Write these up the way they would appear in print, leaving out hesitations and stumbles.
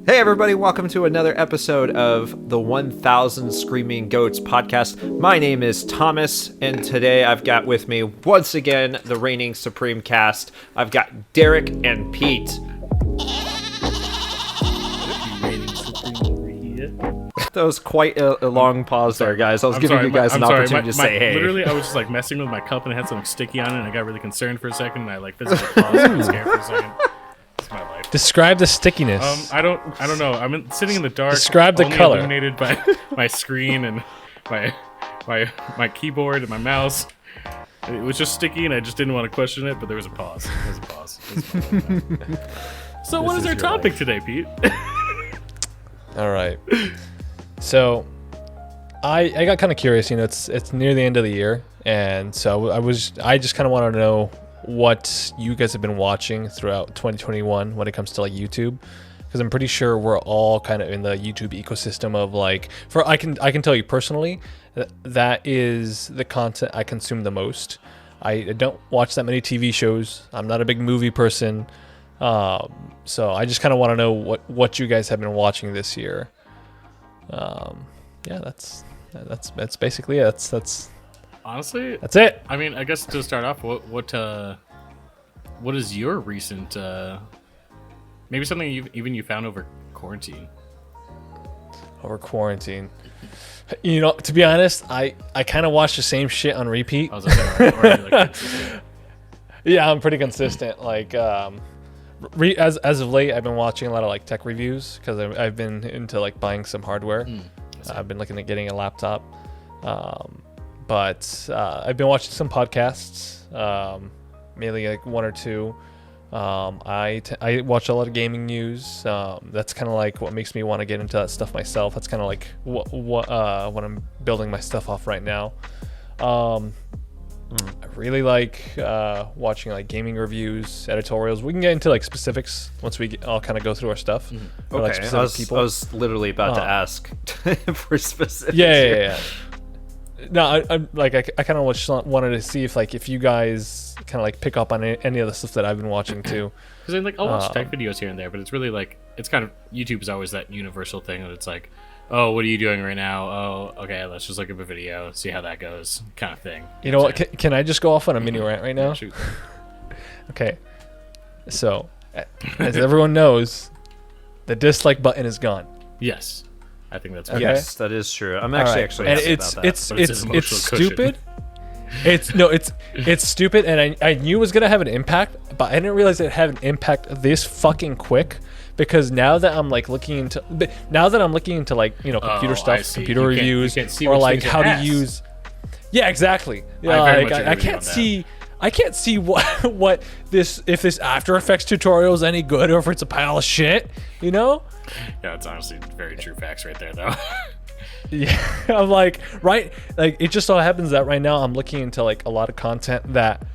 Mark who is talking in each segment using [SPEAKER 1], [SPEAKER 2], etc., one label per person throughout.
[SPEAKER 1] Hey everybody, welcome to another episode of the 1000 Screaming Goats podcast. My name is Thomas, and today I've got with me, once again, the reigning Supreme Cast. I've got Derek and Pete. That was quite a long pause there, guys. I was giving you guys an opportunity to say hey.
[SPEAKER 2] Literally, I was just like messing with my cup and it had something sticky on it, and I got really concerned for a second, and I like physically paused and was scared for a second. It's my life.
[SPEAKER 3] Describe the stickiness.
[SPEAKER 2] I don't know. I'm sitting in the dark.
[SPEAKER 3] Describe the
[SPEAKER 2] only
[SPEAKER 3] color.
[SPEAKER 2] Illuminated by my screen and my keyboard and my mouse. It was just sticky, and I just didn't want to question it. But there was a pause. So, what is our topic today, Pete?
[SPEAKER 3] All right. So, I got kind of curious. You know, it's near the end of the year, and so I just kind of want to know what you guys have been watching throughout 2021 when it comes to like YouTube, because I'm pretty sure we're all kind of in the YouTube ecosystem of like, I can tell you personally that is the content I consume the most. I don't watch that many TV shows. I'm not a big movie person, so I just kind of want to know what you guys have been watching this year. Yeah, that's basically it. That's
[SPEAKER 2] honestly,
[SPEAKER 3] that's it.
[SPEAKER 2] I mean, I guess to start off, what is your recent maybe something you found over quarantine?
[SPEAKER 3] Over quarantine, you know, to be honest, I kind of watch the same shit on repeat. Yeah, I'm pretty consistent. Like, as of late, I've been watching a lot of like tech reviews because I've been into like buying some hardware. I've been looking at getting a laptop. But I've been watching some podcasts, mainly like one or two. I watch a lot of gaming news. That's kind of like what makes me want to get into that stuff myself. That's kind of like what I'm building my stuff off right now. I really like watching like gaming reviews, editorials. We can get into like specifics once we all kind of go through our stuff.
[SPEAKER 1] Okay, like I was literally about to ask for specifics.
[SPEAKER 3] Yeah. No, I'm like I kind of just wanted to see if you guys kind of like pick up on any of the stuff that I've been watching too.
[SPEAKER 2] Because like I'll watch tech videos here and there, but it's really like it's kind of YouTube is always that universal thing that it's like, oh, what are you doing right now? Oh, okay, let's just look up a video, see how that goes, kind of thing.
[SPEAKER 3] You know what? Can I just go off on a mini rant right now?
[SPEAKER 2] Yeah, shoot.
[SPEAKER 3] Okay, so as everyone knows, the dislike button is gone.
[SPEAKER 2] Yes. I think that's
[SPEAKER 3] okay.
[SPEAKER 1] Yes, that is true. I'm actually
[SPEAKER 3] and
[SPEAKER 1] about that.
[SPEAKER 3] It's stupid. It's stupid, and I knew it was gonna have an impact, but I didn't realize it had an impact this fucking quick. Because now that I'm looking into like, you know, computer stuff, computer reviews, or like how to use. Yeah, exactly. Yeah, I can't see. I can't see what if this After Effects tutorial is any good or if it's a pile of shit, you know?
[SPEAKER 2] Yeah, it's honestly very true facts right there, though.
[SPEAKER 3] Yeah, I'm like, right? Like, it just so happens that right now I'm looking into like a lot of content that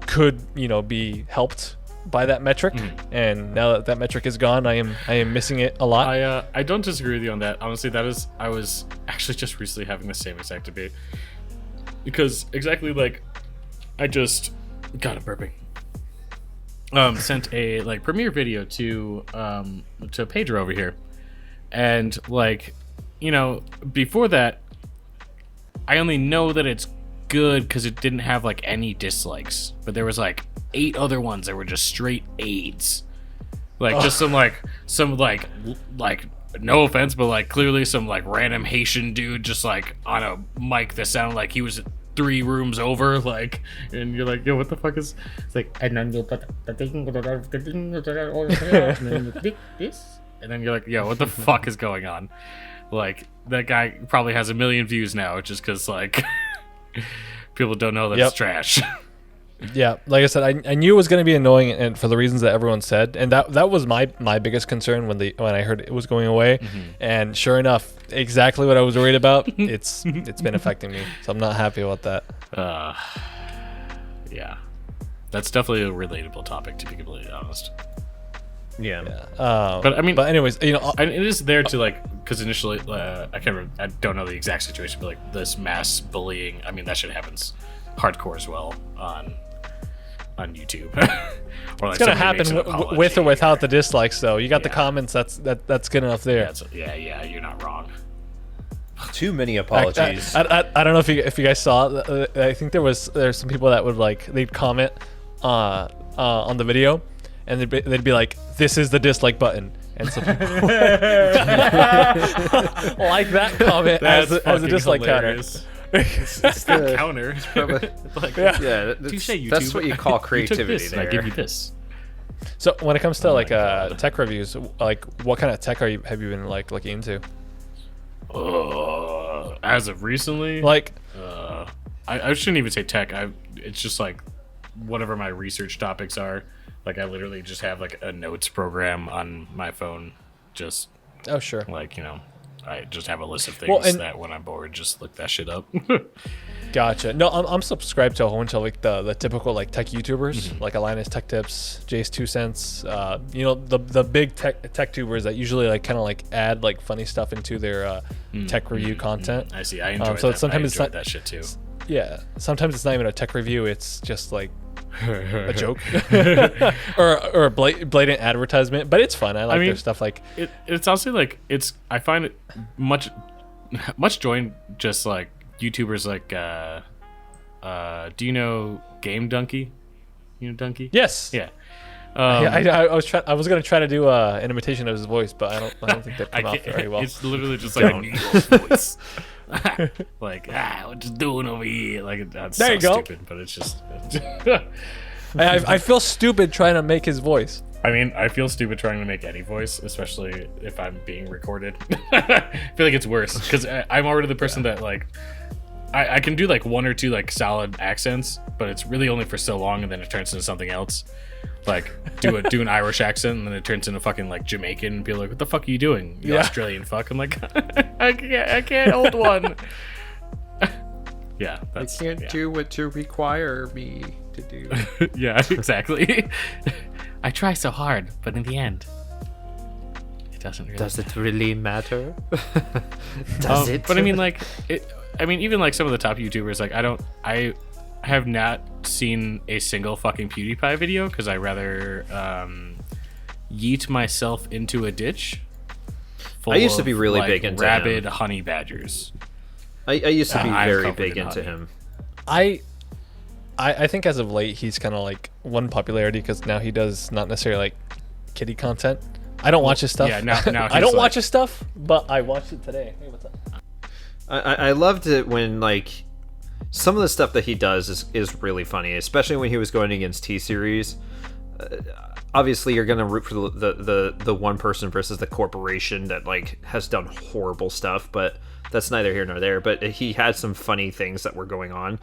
[SPEAKER 3] could, you know, be helped by that metric, and now that metric is gone, I am missing it a lot.
[SPEAKER 2] I don't disagree with you on that. Honestly, I was actually just recently having the same exact debate because exactly like I just got a burping. Sent a like premiere video to Pedro over here, and like, you know, before that, I only know that it's good because it didn't have like any dislikes, but there was like 8 other ones that were just straight AIDS, like just some no offense, but like clearly some like random Haitian dude just like on a mic that sounded like he was 3 rooms over, like, and you're like, yo, what the fuck is? It's like, and then you put the thing, this, and then you're like, yo, what the fuck is going on? Like, that guy probably has 1 million views now, just because like people don't know that it's trash.
[SPEAKER 3] Yeah, like I said, I knew it was going to be annoying, and for the reasons that everyone said, and that was my biggest concern when I heard it was going away, and sure enough, exactly what I was worried about. It's been affecting me, so I'm not happy about that.
[SPEAKER 2] Yeah, that's definitely a relatable topic, to be completely honest.
[SPEAKER 1] Yeah.
[SPEAKER 3] But anyways, you know,
[SPEAKER 2] and it is there to like, because initially, I don't know the exact situation, but like this mass bullying, I mean, that shit happens hardcore as well on on YouTube.
[SPEAKER 3] Or it's gonna happen with or without the dislikes, though. You got the comments. That's good enough there.
[SPEAKER 2] Yeah, you're not wrong.
[SPEAKER 1] Too many apologies.
[SPEAKER 3] I don't know if you guys saw. I think there's some people that would they'd comment on the video, and they'd be like, "This is the dislike button," and some people like that comment as a dislike
[SPEAKER 2] hilarious. It's the counter. It's probably
[SPEAKER 1] that's what you call creativity.
[SPEAKER 2] I give you this.
[SPEAKER 3] So when it comes to tech reviews, what kind of tech have you been looking into?
[SPEAKER 2] As of recently, I shouldn't even say tech. It's just whatever my research topics are. I literally just have a notes program on my phone. Just
[SPEAKER 3] sure.
[SPEAKER 2] I just have a list of things that when I'm bored, just look that shit up.
[SPEAKER 3] Gotcha. No, I'm subscribed to a whole bunch of the typical tech YouTubers, like Alinus Tech Tips, Jace 2 Cents. The big tech tubers that usually add funny stuff into their tech review content.
[SPEAKER 2] I see. I enjoy
[SPEAKER 3] so
[SPEAKER 2] that.
[SPEAKER 3] Sometimes
[SPEAKER 2] it's not that shit too.
[SPEAKER 3] Yeah. Sometimes it's not even a tech review. It's just a joke or a blatant advertisement, but it's fun. I like their stuff.
[SPEAKER 2] It's honestly I find it much joy in just YouTubers do you know Game Donkey? You know Donkey?
[SPEAKER 3] Yes.
[SPEAKER 2] Yeah.
[SPEAKER 3] I was gonna try to do an imitation of his voice, but I don't think that came out very well.
[SPEAKER 2] It's literally just an eagle's voice. What you doing over here? That's
[SPEAKER 3] there
[SPEAKER 2] so
[SPEAKER 3] you go.
[SPEAKER 2] stupid, but it's just.
[SPEAKER 3] I feel stupid trying to make his voice.
[SPEAKER 2] I mean, I feel stupid trying to make any voice, especially if I'm being recorded. I feel like it's worse because I'm already the person that I can do one or two solid accents, but it's really only for so long, and then it turns into something else. Do an Irish accent, and then it turns into fucking Jamaican, and be like, "What the fuck are you doing, you Australian fuck?" I'm like, I can't hold one. Yeah,
[SPEAKER 1] I can't do what you require me to do.
[SPEAKER 2] Yeah, exactly. I try so hard, but in the end, it doesn't really.
[SPEAKER 1] Does it really matter? Does it?
[SPEAKER 2] But I mean, even some of the top YouTubers, I have not seen a single fucking PewDiePie video because I rather yeet myself into a ditch.
[SPEAKER 1] I used to be really big into
[SPEAKER 2] rabid
[SPEAKER 1] him.
[SPEAKER 2] honey badgers.
[SPEAKER 1] I used to be very big into him.
[SPEAKER 3] I think as of late he's kind of won popularity because now he does not necessarily kitty content. I don't watch his stuff.
[SPEAKER 2] Yeah, now
[SPEAKER 3] I don't watch his stuff, but I watched it today. Hey, what's up?
[SPEAKER 1] I loved it when some of the stuff that he does is really funny, especially when he was going against T-Series. Obviously, you're gonna root for the one person versus the corporation that has done horrible stuff, but that's neither here nor there. But he had some funny things that were going on,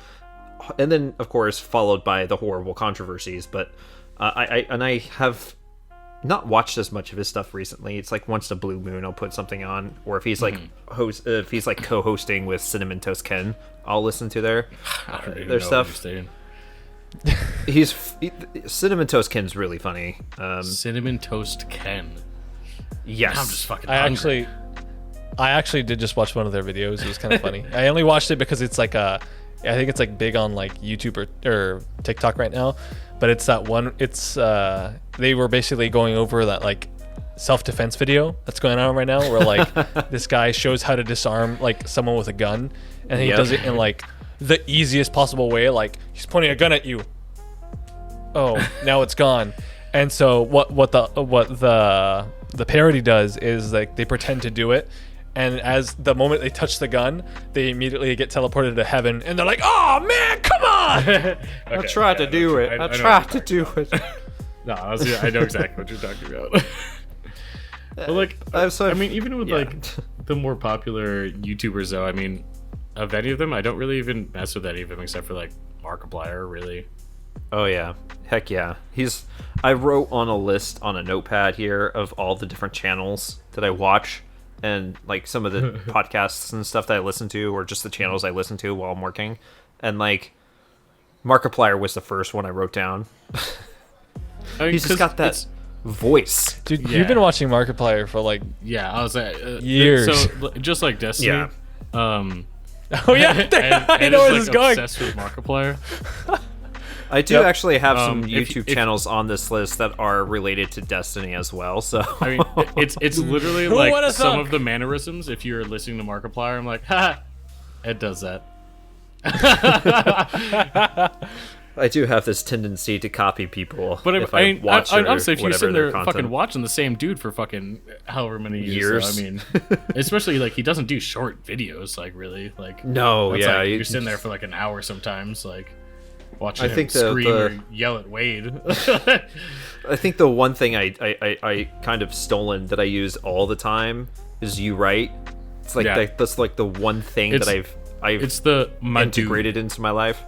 [SPEAKER 1] and then of course followed by the horrible controversies. But I have not watched as much of his stuff recently. It's once a blue moon I'll put something on, or if he's if he's co-hosting with Cinnamon Toast Ken, I'll listen to their stuff. Cinnamon Toast Ken's really funny.
[SPEAKER 2] Cinnamon Toast Ken.
[SPEAKER 1] Yes,
[SPEAKER 2] I'm just fucking hungry.
[SPEAKER 3] I actually did just watch one of their videos. It was kind of funny. I only watched it because it's I think it's big on YouTube or TikTok right now. But it's that one. It's they were basically going over that self-defense video that's going on right now, where this guy shows how to disarm someone with a gun, and he does it in the easiest possible way. He's pointing a gun at you. Oh, now it's gone. And so what the parody does is they pretend to do it, and as the moment they touch the gun, they immediately get teleported to heaven, and they're like, "Oh man, come on!"
[SPEAKER 2] Okay,
[SPEAKER 1] I tried to do it. I tried to do it.
[SPEAKER 2] No, honestly, I know exactly what you're talking about. But even with the more popular YouTubers, though, of any of them, I don't really even mess with any of them except for Markiplier, really.
[SPEAKER 1] Oh yeah, heck yeah. I wrote on a list on a notepad here of all the different channels that I watch, and some of the podcasts and stuff that I listen to, or just the channels I listen to while I'm working. And Markiplier was the first one I wrote down. He's just got that voice.
[SPEAKER 3] Dude, you've been watching Markiplier for
[SPEAKER 2] I was
[SPEAKER 3] years.
[SPEAKER 2] So just like Destiny.
[SPEAKER 1] Yeah.
[SPEAKER 3] Oh yeah, I know where this is going.
[SPEAKER 2] Obsessed with Markiplier.
[SPEAKER 1] I do
[SPEAKER 3] Yep.
[SPEAKER 1] actually have some
[SPEAKER 2] if-
[SPEAKER 1] YouTube
[SPEAKER 2] if-
[SPEAKER 1] channels on this list that are related to Destiny as well. So
[SPEAKER 2] I mean, it's literally
[SPEAKER 3] Who
[SPEAKER 2] like
[SPEAKER 3] would've
[SPEAKER 2] some
[SPEAKER 3] thunk?
[SPEAKER 2] of the mannerisms. If you're listening to Markiplier, I'm like, ha, it does that.
[SPEAKER 1] I do have this tendency to copy people.
[SPEAKER 2] But
[SPEAKER 1] if I watch or
[SPEAKER 2] honestly, if you're
[SPEAKER 1] whatever
[SPEAKER 2] sitting
[SPEAKER 1] their
[SPEAKER 2] there
[SPEAKER 1] content.
[SPEAKER 2] fucking watching the same dude for fucking however many years,
[SPEAKER 1] Years.
[SPEAKER 2] I mean, especially like he doesn't do short videos, like really, like
[SPEAKER 1] No,
[SPEAKER 2] that's
[SPEAKER 1] yeah,
[SPEAKER 2] like,
[SPEAKER 1] you-
[SPEAKER 2] you're sitting there for like an hour sometimes, like watching
[SPEAKER 1] I
[SPEAKER 2] him
[SPEAKER 1] think
[SPEAKER 2] scream
[SPEAKER 1] the-
[SPEAKER 2] or yell at Wade.
[SPEAKER 1] I think the one thing I kind of stolen that I use all the time is "you right." It's like
[SPEAKER 2] Yeah.
[SPEAKER 1] that's like the one thing
[SPEAKER 2] It's-
[SPEAKER 1] that I've
[SPEAKER 2] It's the my
[SPEAKER 1] integrated into my life.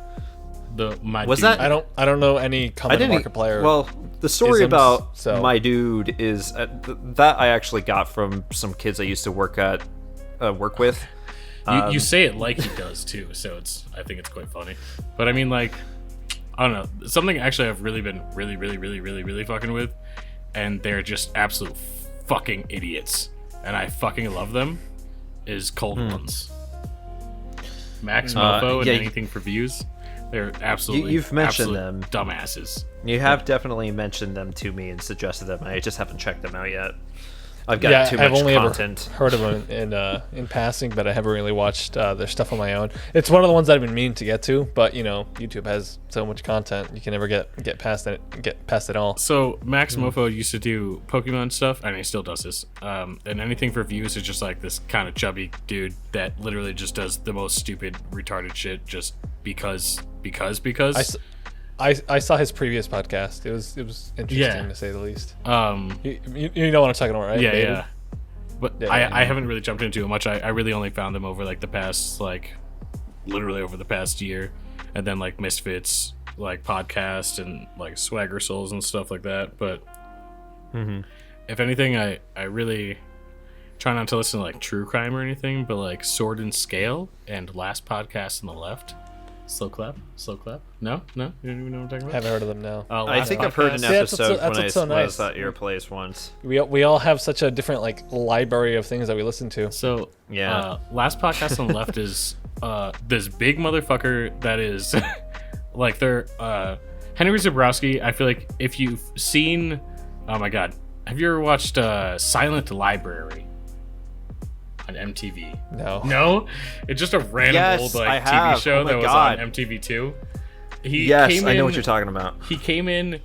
[SPEAKER 2] dude, my
[SPEAKER 1] Was
[SPEAKER 2] dude.
[SPEAKER 1] that-
[SPEAKER 3] I don't know any
[SPEAKER 1] I
[SPEAKER 3] common
[SPEAKER 1] didn't.
[SPEAKER 3] Markiplier.
[SPEAKER 1] Well, the story
[SPEAKER 3] isms,
[SPEAKER 1] about
[SPEAKER 3] so-
[SPEAKER 1] my dude is that I actually got from some kids I used to work with.
[SPEAKER 2] You say it like he does too, so I think it's quite funny. But I mean, like, I don't know, something actually I've really been really fucking with, and they're just absolute fucking idiots, and I fucking love them, is Cold Ones. Max Mofo and
[SPEAKER 1] yeah,
[SPEAKER 2] Anything for Views. They're absolutely
[SPEAKER 1] you've mentioned
[SPEAKER 2] absolute
[SPEAKER 1] them.
[SPEAKER 2] dumbasses.
[SPEAKER 1] You have definitely mentioned them to me and suggested them. I just haven't checked them out yet. I've got
[SPEAKER 3] yeah,
[SPEAKER 1] too
[SPEAKER 3] I've
[SPEAKER 1] much
[SPEAKER 3] only
[SPEAKER 1] content.
[SPEAKER 3] ever heard of them in passing, but I haven't really watched their stuff on my own. It's one of the ones that I've been meaning to get to, but you know, YouTube has so much content you can never get past it all.
[SPEAKER 2] So Max Mofo used to do Pokemon stuff, and he still does this. And Anything for Views is just like this kind of chubby dude that literally just does the most stupid, retarded shit just because.
[SPEAKER 3] I saw his previous podcast. It was interesting
[SPEAKER 2] Yeah.
[SPEAKER 3] to say the least.
[SPEAKER 2] Um,
[SPEAKER 3] You know what I'm talking about, right?
[SPEAKER 2] yeah,
[SPEAKER 3] Baited?
[SPEAKER 2] yeah. But
[SPEAKER 3] Yeah,
[SPEAKER 2] I haven't really jumped into it much. I really only found them over like the past, like, literally over the past year, and then like Misfits, like podcast and like Swagger Souls and stuff like that. But if anything, I really try not to listen to like true crime or anything, but like Sword and Scale and Last Podcast on the Left. Slow clap. No, you don't even know what I'm talking about.
[SPEAKER 3] Haven't heard of them now.
[SPEAKER 1] I
[SPEAKER 2] Last
[SPEAKER 1] think I've heard an
[SPEAKER 2] Podcast.
[SPEAKER 3] Yeah, that's
[SPEAKER 1] episode
[SPEAKER 3] what's so-
[SPEAKER 1] when I
[SPEAKER 3] that's what's so
[SPEAKER 1] was
[SPEAKER 3] nice.
[SPEAKER 1] at your place once.
[SPEAKER 3] We all have such a different like library of things that we listen to.
[SPEAKER 2] So
[SPEAKER 1] Yeah.
[SPEAKER 2] Last Podcast on the Left is this big motherfucker that is like they're Henry Zabrowski. I feel like if you've seen, oh my god, have you ever watched Silent Library on MTV? No, it's just a random
[SPEAKER 1] Yes,
[SPEAKER 2] old
[SPEAKER 1] I
[SPEAKER 2] like
[SPEAKER 1] have.
[SPEAKER 2] TV show
[SPEAKER 1] Oh my
[SPEAKER 2] that was
[SPEAKER 1] God.
[SPEAKER 2] on MTV2.
[SPEAKER 1] Yes, I know what you're talking about.
[SPEAKER 2] He came in.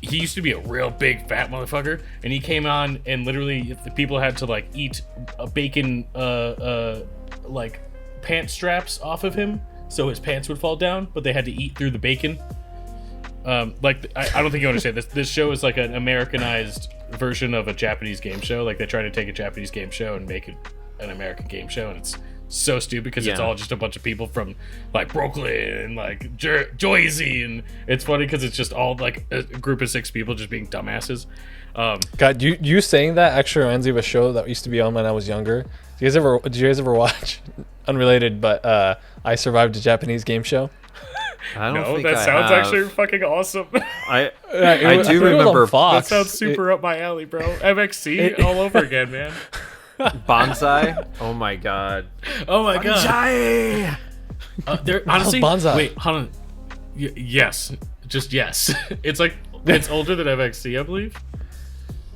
[SPEAKER 2] He used to be a real big fat motherfucker, and he came on, and literally the people had to like eat a bacon, like pant straps off of him, so his pants would fall down, but they had to eat through the bacon. Like I don't think you understand this. This show is like an Americanized version of a Japanese game show. Like they try to take a Japanese game show and make it an American game show, and it's so stupid because it's
[SPEAKER 1] Yeah.
[SPEAKER 2] all just a bunch of people from like Brooklyn and like Jersey, and it's funny because it's just all like a group of 6 people just being dumbasses.
[SPEAKER 3] God, you saying that actually reminds me of a show that used to be on when I was younger. Did you guys ever watch? Unrelated, but I Survived a Japanese Game Show.
[SPEAKER 1] I don't
[SPEAKER 2] No,
[SPEAKER 1] think
[SPEAKER 2] that
[SPEAKER 1] I
[SPEAKER 2] sounds
[SPEAKER 1] have.
[SPEAKER 2] actually fucking awesome.
[SPEAKER 1] I
[SPEAKER 3] I
[SPEAKER 1] do remember
[SPEAKER 2] That sounds super up my alley, bro. MXC all over again, man.
[SPEAKER 1] Bonsai. Oh my god.
[SPEAKER 2] Oh my god. There honestly.
[SPEAKER 3] Bonsai.
[SPEAKER 2] Wait, hold on. Yes, just yes. It's like it's older than MXC, I believe.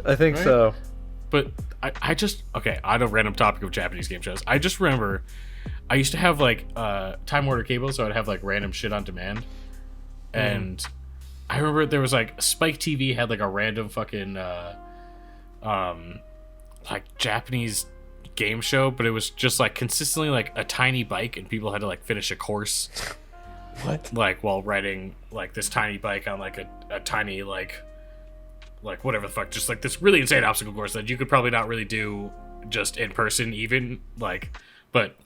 [SPEAKER 1] I think
[SPEAKER 2] Right?
[SPEAKER 1] so.
[SPEAKER 2] But I just okay. On a random topic of Japanese game shows, I just remember I used to have like Time Warner Cable, so I'd have like random shit on demand, and I remember there was like Spike TV had like a random fucking like Japanese game show, but it was just like consistently like a tiny bike, and people had to like finish a course.
[SPEAKER 3] What?
[SPEAKER 2] Like while riding like this tiny bike on like a tiny like whatever the fuck, just like this really insane obstacle course that you could probably not really do just in person even, like, but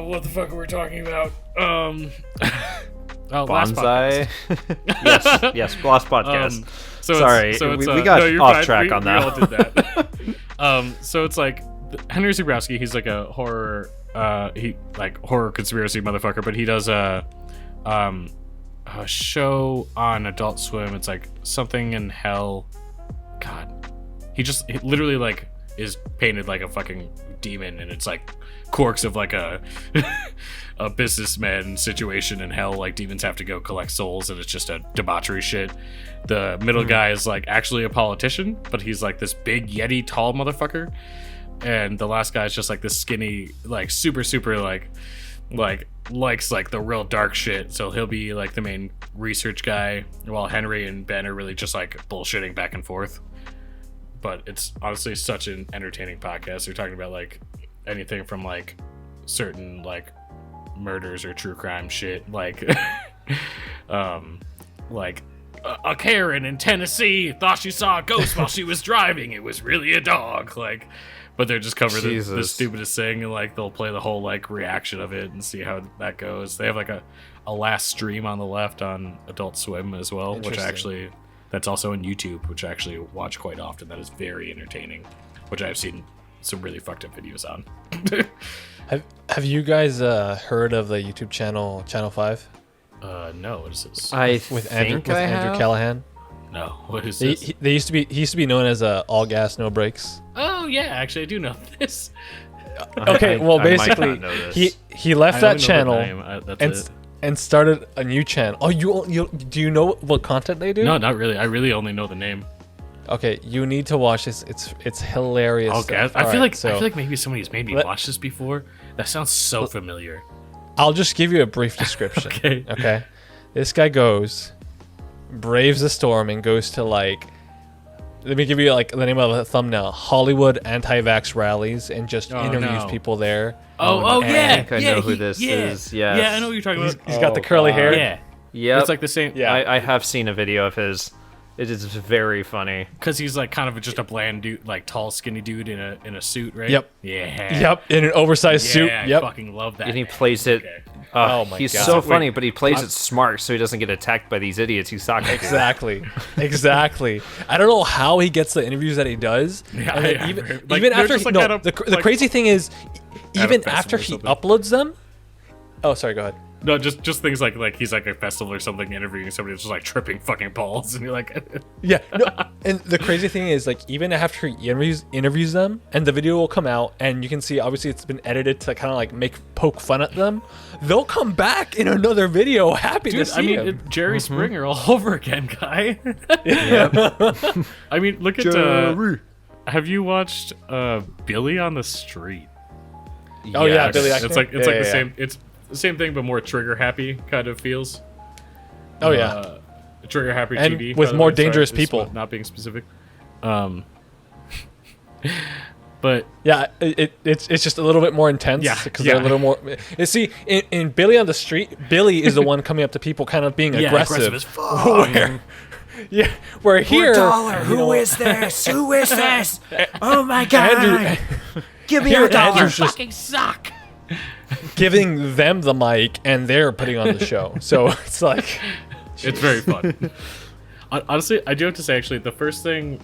[SPEAKER 2] what the fuck were we talking about? Last podcast.
[SPEAKER 1] Bonsai. yes, last podcast. Sorry,
[SPEAKER 2] so it's,
[SPEAKER 1] we got
[SPEAKER 2] you're
[SPEAKER 1] off
[SPEAKER 2] fine.
[SPEAKER 1] track on that.
[SPEAKER 2] We all did that. So it's like Henry Zabrowski. He's like a horror, horror conspiracy motherfucker. But he does a show on Adult Swim. It's like Something in Hell. God, he literally like is painted like a fucking demon, and it's like quirks of like a a businessman situation in hell. Like demons have to go collect souls, and it's just a debauchery shit. The middle guy is like actually a politician, but he's like this big yeti tall motherfucker, and the last guy is just like this skinny, like super like likes like the real dark shit. So he'll be like the main research guy, while Henry and Ben are really just like bullshitting back and forth. But it's honestly such an entertaining podcast. They're talking about like anything from like certain like murders or true crime shit, like like a Karen in Tennessee thought she saw a ghost while she was driving. It was really a dog. Like, but they're just covering the stupidest thing, and like they'll play the whole like reaction of it and see how that goes. They have like a last stream on the left on Adult Swim as well, which actually that's also on YouTube, which I actually watch quite often. That is very entertaining, which I've seen some really fucked up videos on.
[SPEAKER 3] Have you guys heard of the YouTube channel Channel 5?
[SPEAKER 2] No, what is this?
[SPEAKER 3] With Andrew Callahan?
[SPEAKER 2] No, what is this?
[SPEAKER 3] He used to be known as All Gas No Brakes.
[SPEAKER 2] Oh yeah, actually I do know this.
[SPEAKER 3] Okay, well basically he left that channel and started a new channel. Oh, you do you know what content they do?
[SPEAKER 2] No, not really. I really only know the name.
[SPEAKER 3] Okay, you need to watch this. It's hilarious.
[SPEAKER 2] Okay, I feel like maybe somebody's made me watch this before. That sounds so familiar.
[SPEAKER 3] I'll just give you a brief description. Okay. This guy braves the storm and goes to like, let me give you like the name of the thumbnail: Hollywood anti-vax rallies, and just interviews people there.
[SPEAKER 1] I think I know who this is. Yeah,
[SPEAKER 2] I know what you're talking about.
[SPEAKER 3] He's got the curly hair.
[SPEAKER 2] Yeah,
[SPEAKER 1] yeah.
[SPEAKER 2] It's like the same.
[SPEAKER 1] Yeah, I have seen a video of his. It is very funny
[SPEAKER 2] because he's like kind of just a bland dude, like tall, skinny dude in a suit, right?
[SPEAKER 3] Yep.
[SPEAKER 2] Yeah.
[SPEAKER 3] Yep. In an oversized suit.
[SPEAKER 2] Yeah,
[SPEAKER 3] yep.
[SPEAKER 2] I fucking love that.
[SPEAKER 1] And he plays it.
[SPEAKER 2] Okay.
[SPEAKER 3] Oh my
[SPEAKER 1] he's
[SPEAKER 3] God.
[SPEAKER 1] so funny, but he plays it smart, so he doesn't get attacked by these idiots who suck.
[SPEAKER 3] Exactly. I don't know how he gets the interviews that he does.
[SPEAKER 2] Yeah,
[SPEAKER 3] even after the crazy thing is, even after he uploads them. Oh, sorry. Go ahead.
[SPEAKER 2] No, just things like he's like a festival or something interviewing somebody that's just like tripping fucking balls, and you're like,
[SPEAKER 3] yeah. No, and the crazy thing is, like, even after he interviews them, and the video will come out, and you can see obviously it's been edited to kind of like poke fun at them. They'll come back in another video, happy to see him.
[SPEAKER 2] Jerry Springer all over again, guy. I mean, look at. Have you watched Billy on the Street?
[SPEAKER 3] Oh yeah, Billy.
[SPEAKER 2] It's like the same. It's the same thing, but more trigger happy kind of feels.
[SPEAKER 3] Oh yeah,
[SPEAKER 2] trigger happy
[SPEAKER 3] and
[SPEAKER 2] TV
[SPEAKER 3] with more dangerous people.
[SPEAKER 2] Not being specific. But
[SPEAKER 3] yeah, it's just a little bit more intense because they're a little more. You see, in Billy on the Street, Billy is the one coming up to people, kind of being aggressive
[SPEAKER 2] as fuck.
[SPEAKER 3] Where here,
[SPEAKER 1] $1. Who is this? Who is this? Oh my God! Give me your $1.
[SPEAKER 2] Fucking suck.
[SPEAKER 3] Giving them the mic and they're putting on the show, so it's like
[SPEAKER 2] it's very fun. Honestly, I do have to say, actually, the first thing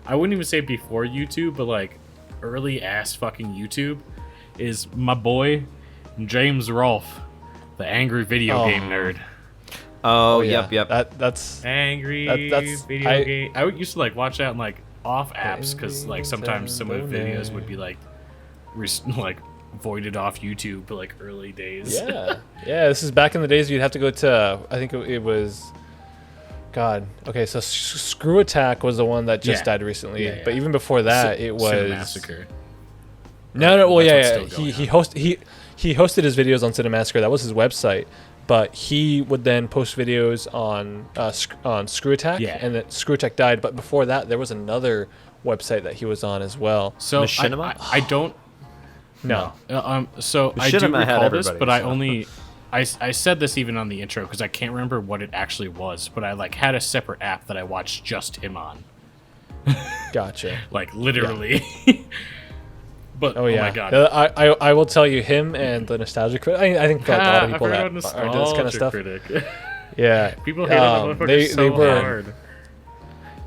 [SPEAKER 2] I wouldn't even say before YouTube, but like early ass fucking YouTube is my boy James Rolfe, the angry video game nerd.
[SPEAKER 1] Oh yep.
[SPEAKER 3] That's
[SPEAKER 2] angry video game. I used to like watch that on like off apps because like sometimes some of the videos would be like voided off YouTube, but like early days.
[SPEAKER 3] Yeah. This is back in the days you'd have to go to. I think it was. God. Okay, so Screw Attack was the one that just died recently, but even before that, it was
[SPEAKER 2] Cinemassacre.
[SPEAKER 3] No. Well, he hosted his videos on Cinemassacre. That was his website. But he would then post videos on Screw Attack, and then Screw Attack died. But before that, there was another website that he was on as well.
[SPEAKER 2] So I don't.
[SPEAKER 3] No.
[SPEAKER 2] So I do recall this, but I said this even on the intro because I can't remember what it actually was, but I like had a separate app that I watched just him on.
[SPEAKER 3] Gotcha.
[SPEAKER 2] Like literally. But oh
[SPEAKER 3] yeah,
[SPEAKER 2] my God.
[SPEAKER 3] I will tell you, him and the Nostalgia Critic. I think like a lot of people that are into this kind of stuff. Yeah,
[SPEAKER 2] people hate it hard.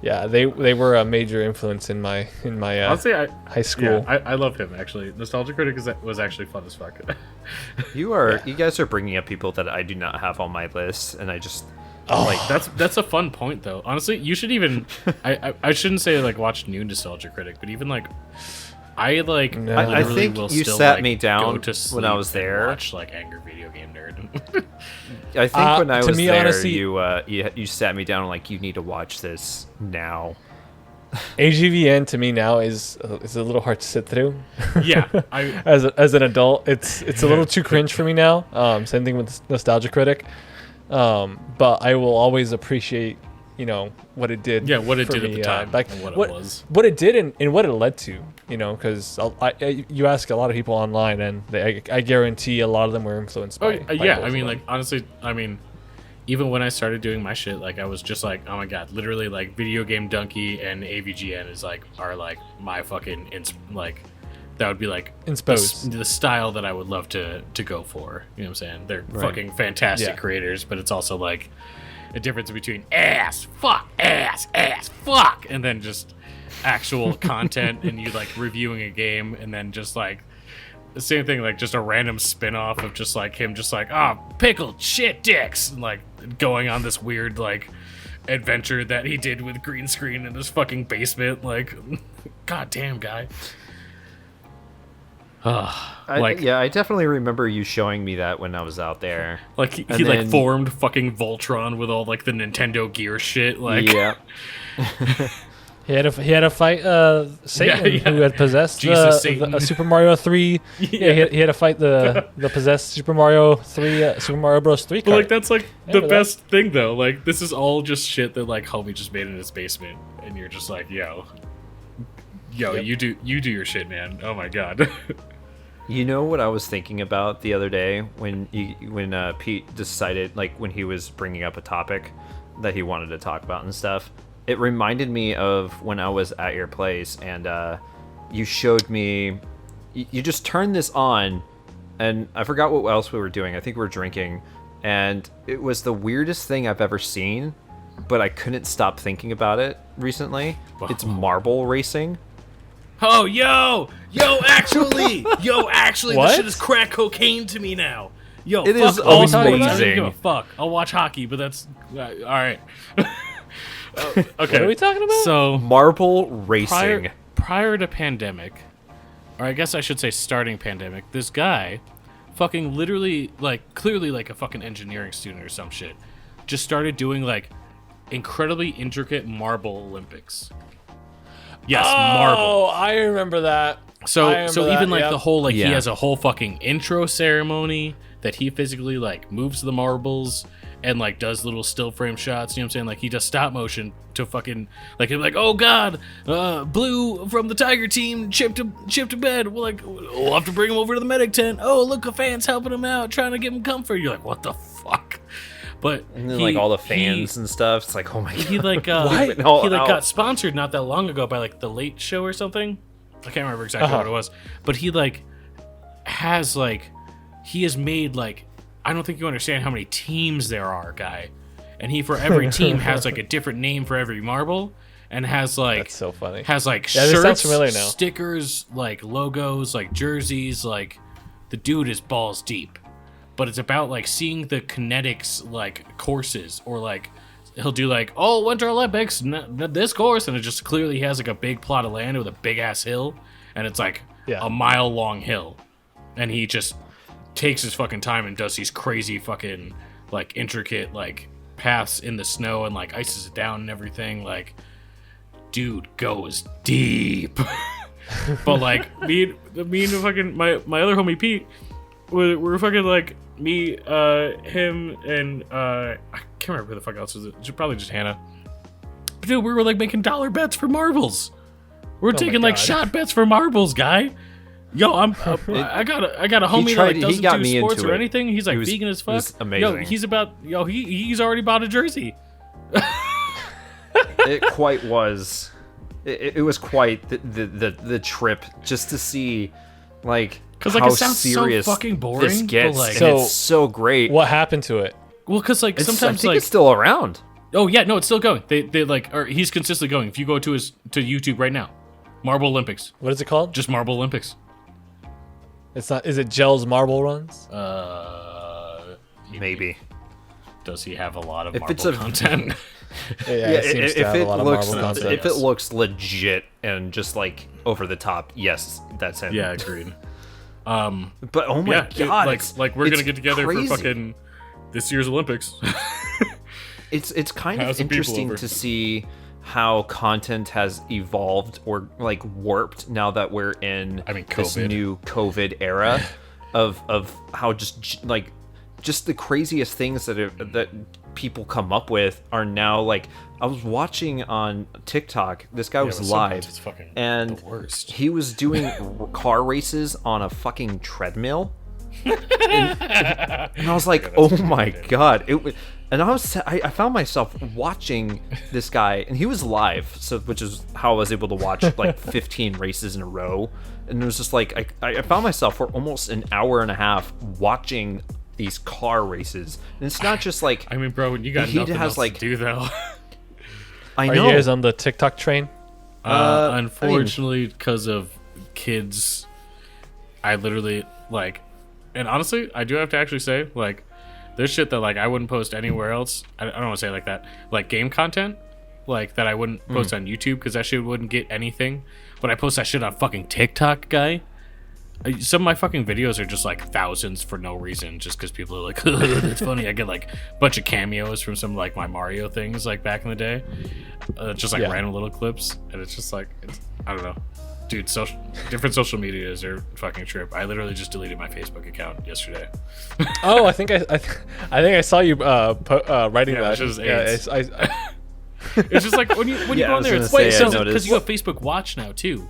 [SPEAKER 3] Yeah, they were a major influence in my
[SPEAKER 2] honestly,
[SPEAKER 3] high school.
[SPEAKER 2] Yeah, I love him actually. Nostalgia Critic was actually fun as fuck.
[SPEAKER 1] You guys are bringing up people that I do not have on my list, and I just
[SPEAKER 2] like that's a fun point though. Honestly, you should even I shouldn't say like watch new Nostalgia Critic, but even like I like.
[SPEAKER 3] No.
[SPEAKER 1] I
[SPEAKER 2] literally
[SPEAKER 1] think
[SPEAKER 2] will
[SPEAKER 1] you
[SPEAKER 2] still,
[SPEAKER 1] sat
[SPEAKER 2] like,
[SPEAKER 1] me down
[SPEAKER 2] go to sleep
[SPEAKER 1] when I was
[SPEAKER 2] and
[SPEAKER 1] there.
[SPEAKER 2] Watch like Angry Video Game Nerd.
[SPEAKER 1] I think when I
[SPEAKER 3] to
[SPEAKER 1] was
[SPEAKER 3] me,
[SPEAKER 1] there,
[SPEAKER 3] honestly-
[SPEAKER 1] you sat me down and like, you need to watch this now.
[SPEAKER 3] AGVN to me now is a little hard to sit through.
[SPEAKER 2] Yeah,
[SPEAKER 3] as an adult, it's a little too cringe for me now. Same thing with Nostalgia Critic. But I will always appreciate, what it did.
[SPEAKER 2] Yeah, what it
[SPEAKER 3] for
[SPEAKER 2] did at
[SPEAKER 3] me,
[SPEAKER 2] the time
[SPEAKER 3] back,
[SPEAKER 2] and what it was.
[SPEAKER 3] What it did and what it led to. Because you ask a lot of people online, and I guarantee a lot of them were influenced by. by
[SPEAKER 2] Yeah.
[SPEAKER 3] both
[SPEAKER 2] I
[SPEAKER 3] of
[SPEAKER 2] mean,
[SPEAKER 3] them.
[SPEAKER 2] like, honestly, even when I started doing my shit, like, I was just like, oh my god, literally, like, Video Game Donkey and AVGN are like my fucking that would be like
[SPEAKER 3] Insposed.
[SPEAKER 2] the style that I would love to go for. You know what I'm saying? They're fucking fantastic
[SPEAKER 3] Yeah.
[SPEAKER 2] creators, but it's also like a difference between ass, fuck, and then just actual content and you like reviewing a game and then just like the same thing, like just a random spin-off of just like him just like, pickled shit dicks, and like going on this weird like adventure that he did with green screen in his fucking basement. Like, god damn, guy.
[SPEAKER 1] I definitely remember you showing me that when I was out there.
[SPEAKER 2] Like he
[SPEAKER 1] And
[SPEAKER 2] like
[SPEAKER 1] then-
[SPEAKER 2] formed fucking Voltron with all like the Nintendo Gear shit. Like,
[SPEAKER 1] Yeah.
[SPEAKER 3] He had to fight Satan,
[SPEAKER 2] Yeah.
[SPEAKER 3] who had possessed
[SPEAKER 2] Jesus, Satan.
[SPEAKER 3] Super Mario 3. Yeah, he had to fight the possessed Super Mario 3, Super Mario Bros. 3
[SPEAKER 2] but
[SPEAKER 3] card.
[SPEAKER 2] like that's like the
[SPEAKER 3] Remember that?
[SPEAKER 2] best thing though. Like this is all just shit that like homie just made in his basement, and you're just like, yo,
[SPEAKER 3] Yep.
[SPEAKER 2] you do your shit, man. Oh my god.
[SPEAKER 1] You know what I was thinking about the other day when Pete decided, like, when he was bringing up a topic that he wanted to talk about and stuff. It reminded me of when I was at your place and you showed me. You just turned this on, and I forgot what else we were doing. I think we were drinking, and it was the weirdest thing I've ever seen. But I couldn't stop thinking about it recently. It's marble racing.
[SPEAKER 2] Oh, actually,
[SPEAKER 3] What?
[SPEAKER 2] this shit is crack cocaine to me now. Yo,
[SPEAKER 1] It
[SPEAKER 2] fuck
[SPEAKER 1] is
[SPEAKER 2] all sports. I don't
[SPEAKER 1] amazing.
[SPEAKER 2] give a fuck. I'll watch hockey, but that's all right. Okay,
[SPEAKER 3] What are we talking about?
[SPEAKER 2] so
[SPEAKER 1] Marble racing.
[SPEAKER 2] prior to pandemic, or I guess I should say starting pandemic, this guy, fucking literally, like, clearly like a fucking engineering student or some shit, just started doing like incredibly intricate marble Olympics. Yes, marble.
[SPEAKER 3] Oh, I remember that.
[SPEAKER 2] So
[SPEAKER 3] I remember
[SPEAKER 2] even
[SPEAKER 3] that,
[SPEAKER 2] like
[SPEAKER 3] yep.
[SPEAKER 2] the whole like
[SPEAKER 1] Yeah.
[SPEAKER 2] he has a whole fucking intro ceremony that he physically like moves the marbles and like does little still frame shots. You know what I'm saying? Like he does stop motion to fucking like he'll be like, oh god, Blue from the Tiger team chipped to bed. We'll have to bring him over to the medic tent. Oh look, a fan's helping him out, trying to give him comfort. You're like, what the fuck? But
[SPEAKER 1] And then
[SPEAKER 2] he-
[SPEAKER 1] like all the
[SPEAKER 2] he-
[SPEAKER 1] fans and stuff. It's like, oh my god.
[SPEAKER 2] he like
[SPEAKER 1] What? No,
[SPEAKER 2] he like
[SPEAKER 1] no.
[SPEAKER 2] got sponsored not that long ago by like the Late Show or something. I can't remember exactly what it was, but he like has like he has made like I don't think you understand how many teams there are, guy. And he for every team has like a different name for every marble, and has like
[SPEAKER 3] That's so funny.
[SPEAKER 2] has like
[SPEAKER 3] Yeah, this sounds
[SPEAKER 2] shirts,
[SPEAKER 3] familiar now.
[SPEAKER 2] stickers, like logos, like jerseys. Like the dude is balls deep. But it's about like seeing the kinetics like courses, or like he'll do like, oh, Winter Olympics, this course, and it just clearly has like a big plot of land with a big ass hill, and it's like
[SPEAKER 3] Yeah.
[SPEAKER 2] a mile long hill, and he just takes his fucking time and does these crazy fucking like intricate like paths in the snow and like ices it down and everything. Like, dude goes deep. But like me and fucking my other homie Pete, we're fucking like me, him, and I can't remember who the fuck else was it. Probably just Hannah. But dude, we were like making dollar bets for marbles. We're taking like
[SPEAKER 3] God.
[SPEAKER 2] shot bets for marbles, guy. Yo, I got a homie that like,
[SPEAKER 1] he
[SPEAKER 2] doesn't
[SPEAKER 1] got
[SPEAKER 2] do
[SPEAKER 1] me
[SPEAKER 2] sports
[SPEAKER 1] into
[SPEAKER 2] or
[SPEAKER 1] it.
[SPEAKER 2] anything. He's like
[SPEAKER 1] It was-
[SPEAKER 2] vegan as
[SPEAKER 1] it
[SPEAKER 2] fuck.
[SPEAKER 1] was amazing.
[SPEAKER 2] He's already bought a jersey.
[SPEAKER 1] It quite was. It was quite the trip just to see, like,
[SPEAKER 2] 'Cause, like,
[SPEAKER 1] how
[SPEAKER 2] it sounds so
[SPEAKER 1] serious
[SPEAKER 2] fucking boring,
[SPEAKER 1] this
[SPEAKER 2] but,
[SPEAKER 1] gets,
[SPEAKER 2] like-
[SPEAKER 1] and
[SPEAKER 3] So,
[SPEAKER 1] it's so great.
[SPEAKER 3] What happened to it?
[SPEAKER 2] Well, because like
[SPEAKER 1] I
[SPEAKER 2] sometimes
[SPEAKER 1] think
[SPEAKER 2] like
[SPEAKER 1] it's still around.
[SPEAKER 2] oh yeah, no, it's still going. They like, or he's consistently going. If you go to YouTube right now, Marble Olympics,
[SPEAKER 3] What is it called?
[SPEAKER 2] just Marble Olympics.
[SPEAKER 3] It's not. Is it Gels Marble Runs?
[SPEAKER 1] Maybe
[SPEAKER 2] Does he have a lot of
[SPEAKER 1] If
[SPEAKER 2] Marble
[SPEAKER 1] it's a-
[SPEAKER 2] content?
[SPEAKER 3] it seems to have a lot of Marvel
[SPEAKER 1] if
[SPEAKER 3] concepts.
[SPEAKER 1] it looks legit and just like over the top, yes, that's him.
[SPEAKER 2] Yeah, agreed.
[SPEAKER 1] But oh my
[SPEAKER 2] yeah,
[SPEAKER 1] god,
[SPEAKER 2] like we're gonna get together
[SPEAKER 1] crazy.
[SPEAKER 2] for fucking this year's Olympics.
[SPEAKER 1] It's kind of
[SPEAKER 2] Thousand people
[SPEAKER 1] interesting
[SPEAKER 2] over.
[SPEAKER 1] to see how content has evolved or like warped now that we're in this
[SPEAKER 2] COVID.
[SPEAKER 1] new COVID era of how just the craziest things that people come up with are now like. I was watching on TikTok. This guy was
[SPEAKER 2] but
[SPEAKER 1] live,
[SPEAKER 2] sometimes it's fucking
[SPEAKER 1] and
[SPEAKER 2] the worst.
[SPEAKER 1] he was doing car races on a fucking treadmill. And I was like, "Oh my god!" And I found myself watching this guy, and he was live, so which is how I was able to watch like 15 races in a row. And it was just like I found myself for almost an hour and a half watching these car races, and it's not just like
[SPEAKER 2] I mean, bro, when you got
[SPEAKER 1] he
[SPEAKER 2] nothing
[SPEAKER 1] has,
[SPEAKER 2] else
[SPEAKER 1] like-
[SPEAKER 2] to do though.
[SPEAKER 1] I
[SPEAKER 3] Are
[SPEAKER 1] know.
[SPEAKER 3] you guys on the TikTok train?
[SPEAKER 2] Unfortunately, because of kids, I literally like, and honestly, I do have to actually say, like, there's shit that like I wouldn't post anywhere else. I don't want to say it like that, like game content, like that I wouldn't post on YouTube because that shit wouldn't get anything. But I post that shit on fucking TikTok, guy. Some of my fucking videos are just like thousands for no reason, just because people are like, "That's funny." I get like a bunch of cameos from some like my Mario things, like back in the day, just like
[SPEAKER 3] Yeah.
[SPEAKER 2] random little clips, and it's just like, I don't know, dude. Different social medias are fucking trip. I literally just deleted my Facebook account yesterday.
[SPEAKER 3] Oh, I think I saw you writing
[SPEAKER 2] Yeah,
[SPEAKER 3] that.
[SPEAKER 2] it's just
[SPEAKER 3] Yeah,
[SPEAKER 2] AIDS.
[SPEAKER 3] it's
[SPEAKER 2] It's just like when you
[SPEAKER 1] Yeah,
[SPEAKER 2] go
[SPEAKER 1] I
[SPEAKER 2] on
[SPEAKER 1] was
[SPEAKER 2] there,
[SPEAKER 1] gonna
[SPEAKER 2] it's
[SPEAKER 1] say, I
[SPEAKER 2] because
[SPEAKER 1] noticed.
[SPEAKER 2] you have Facebook Watch now too,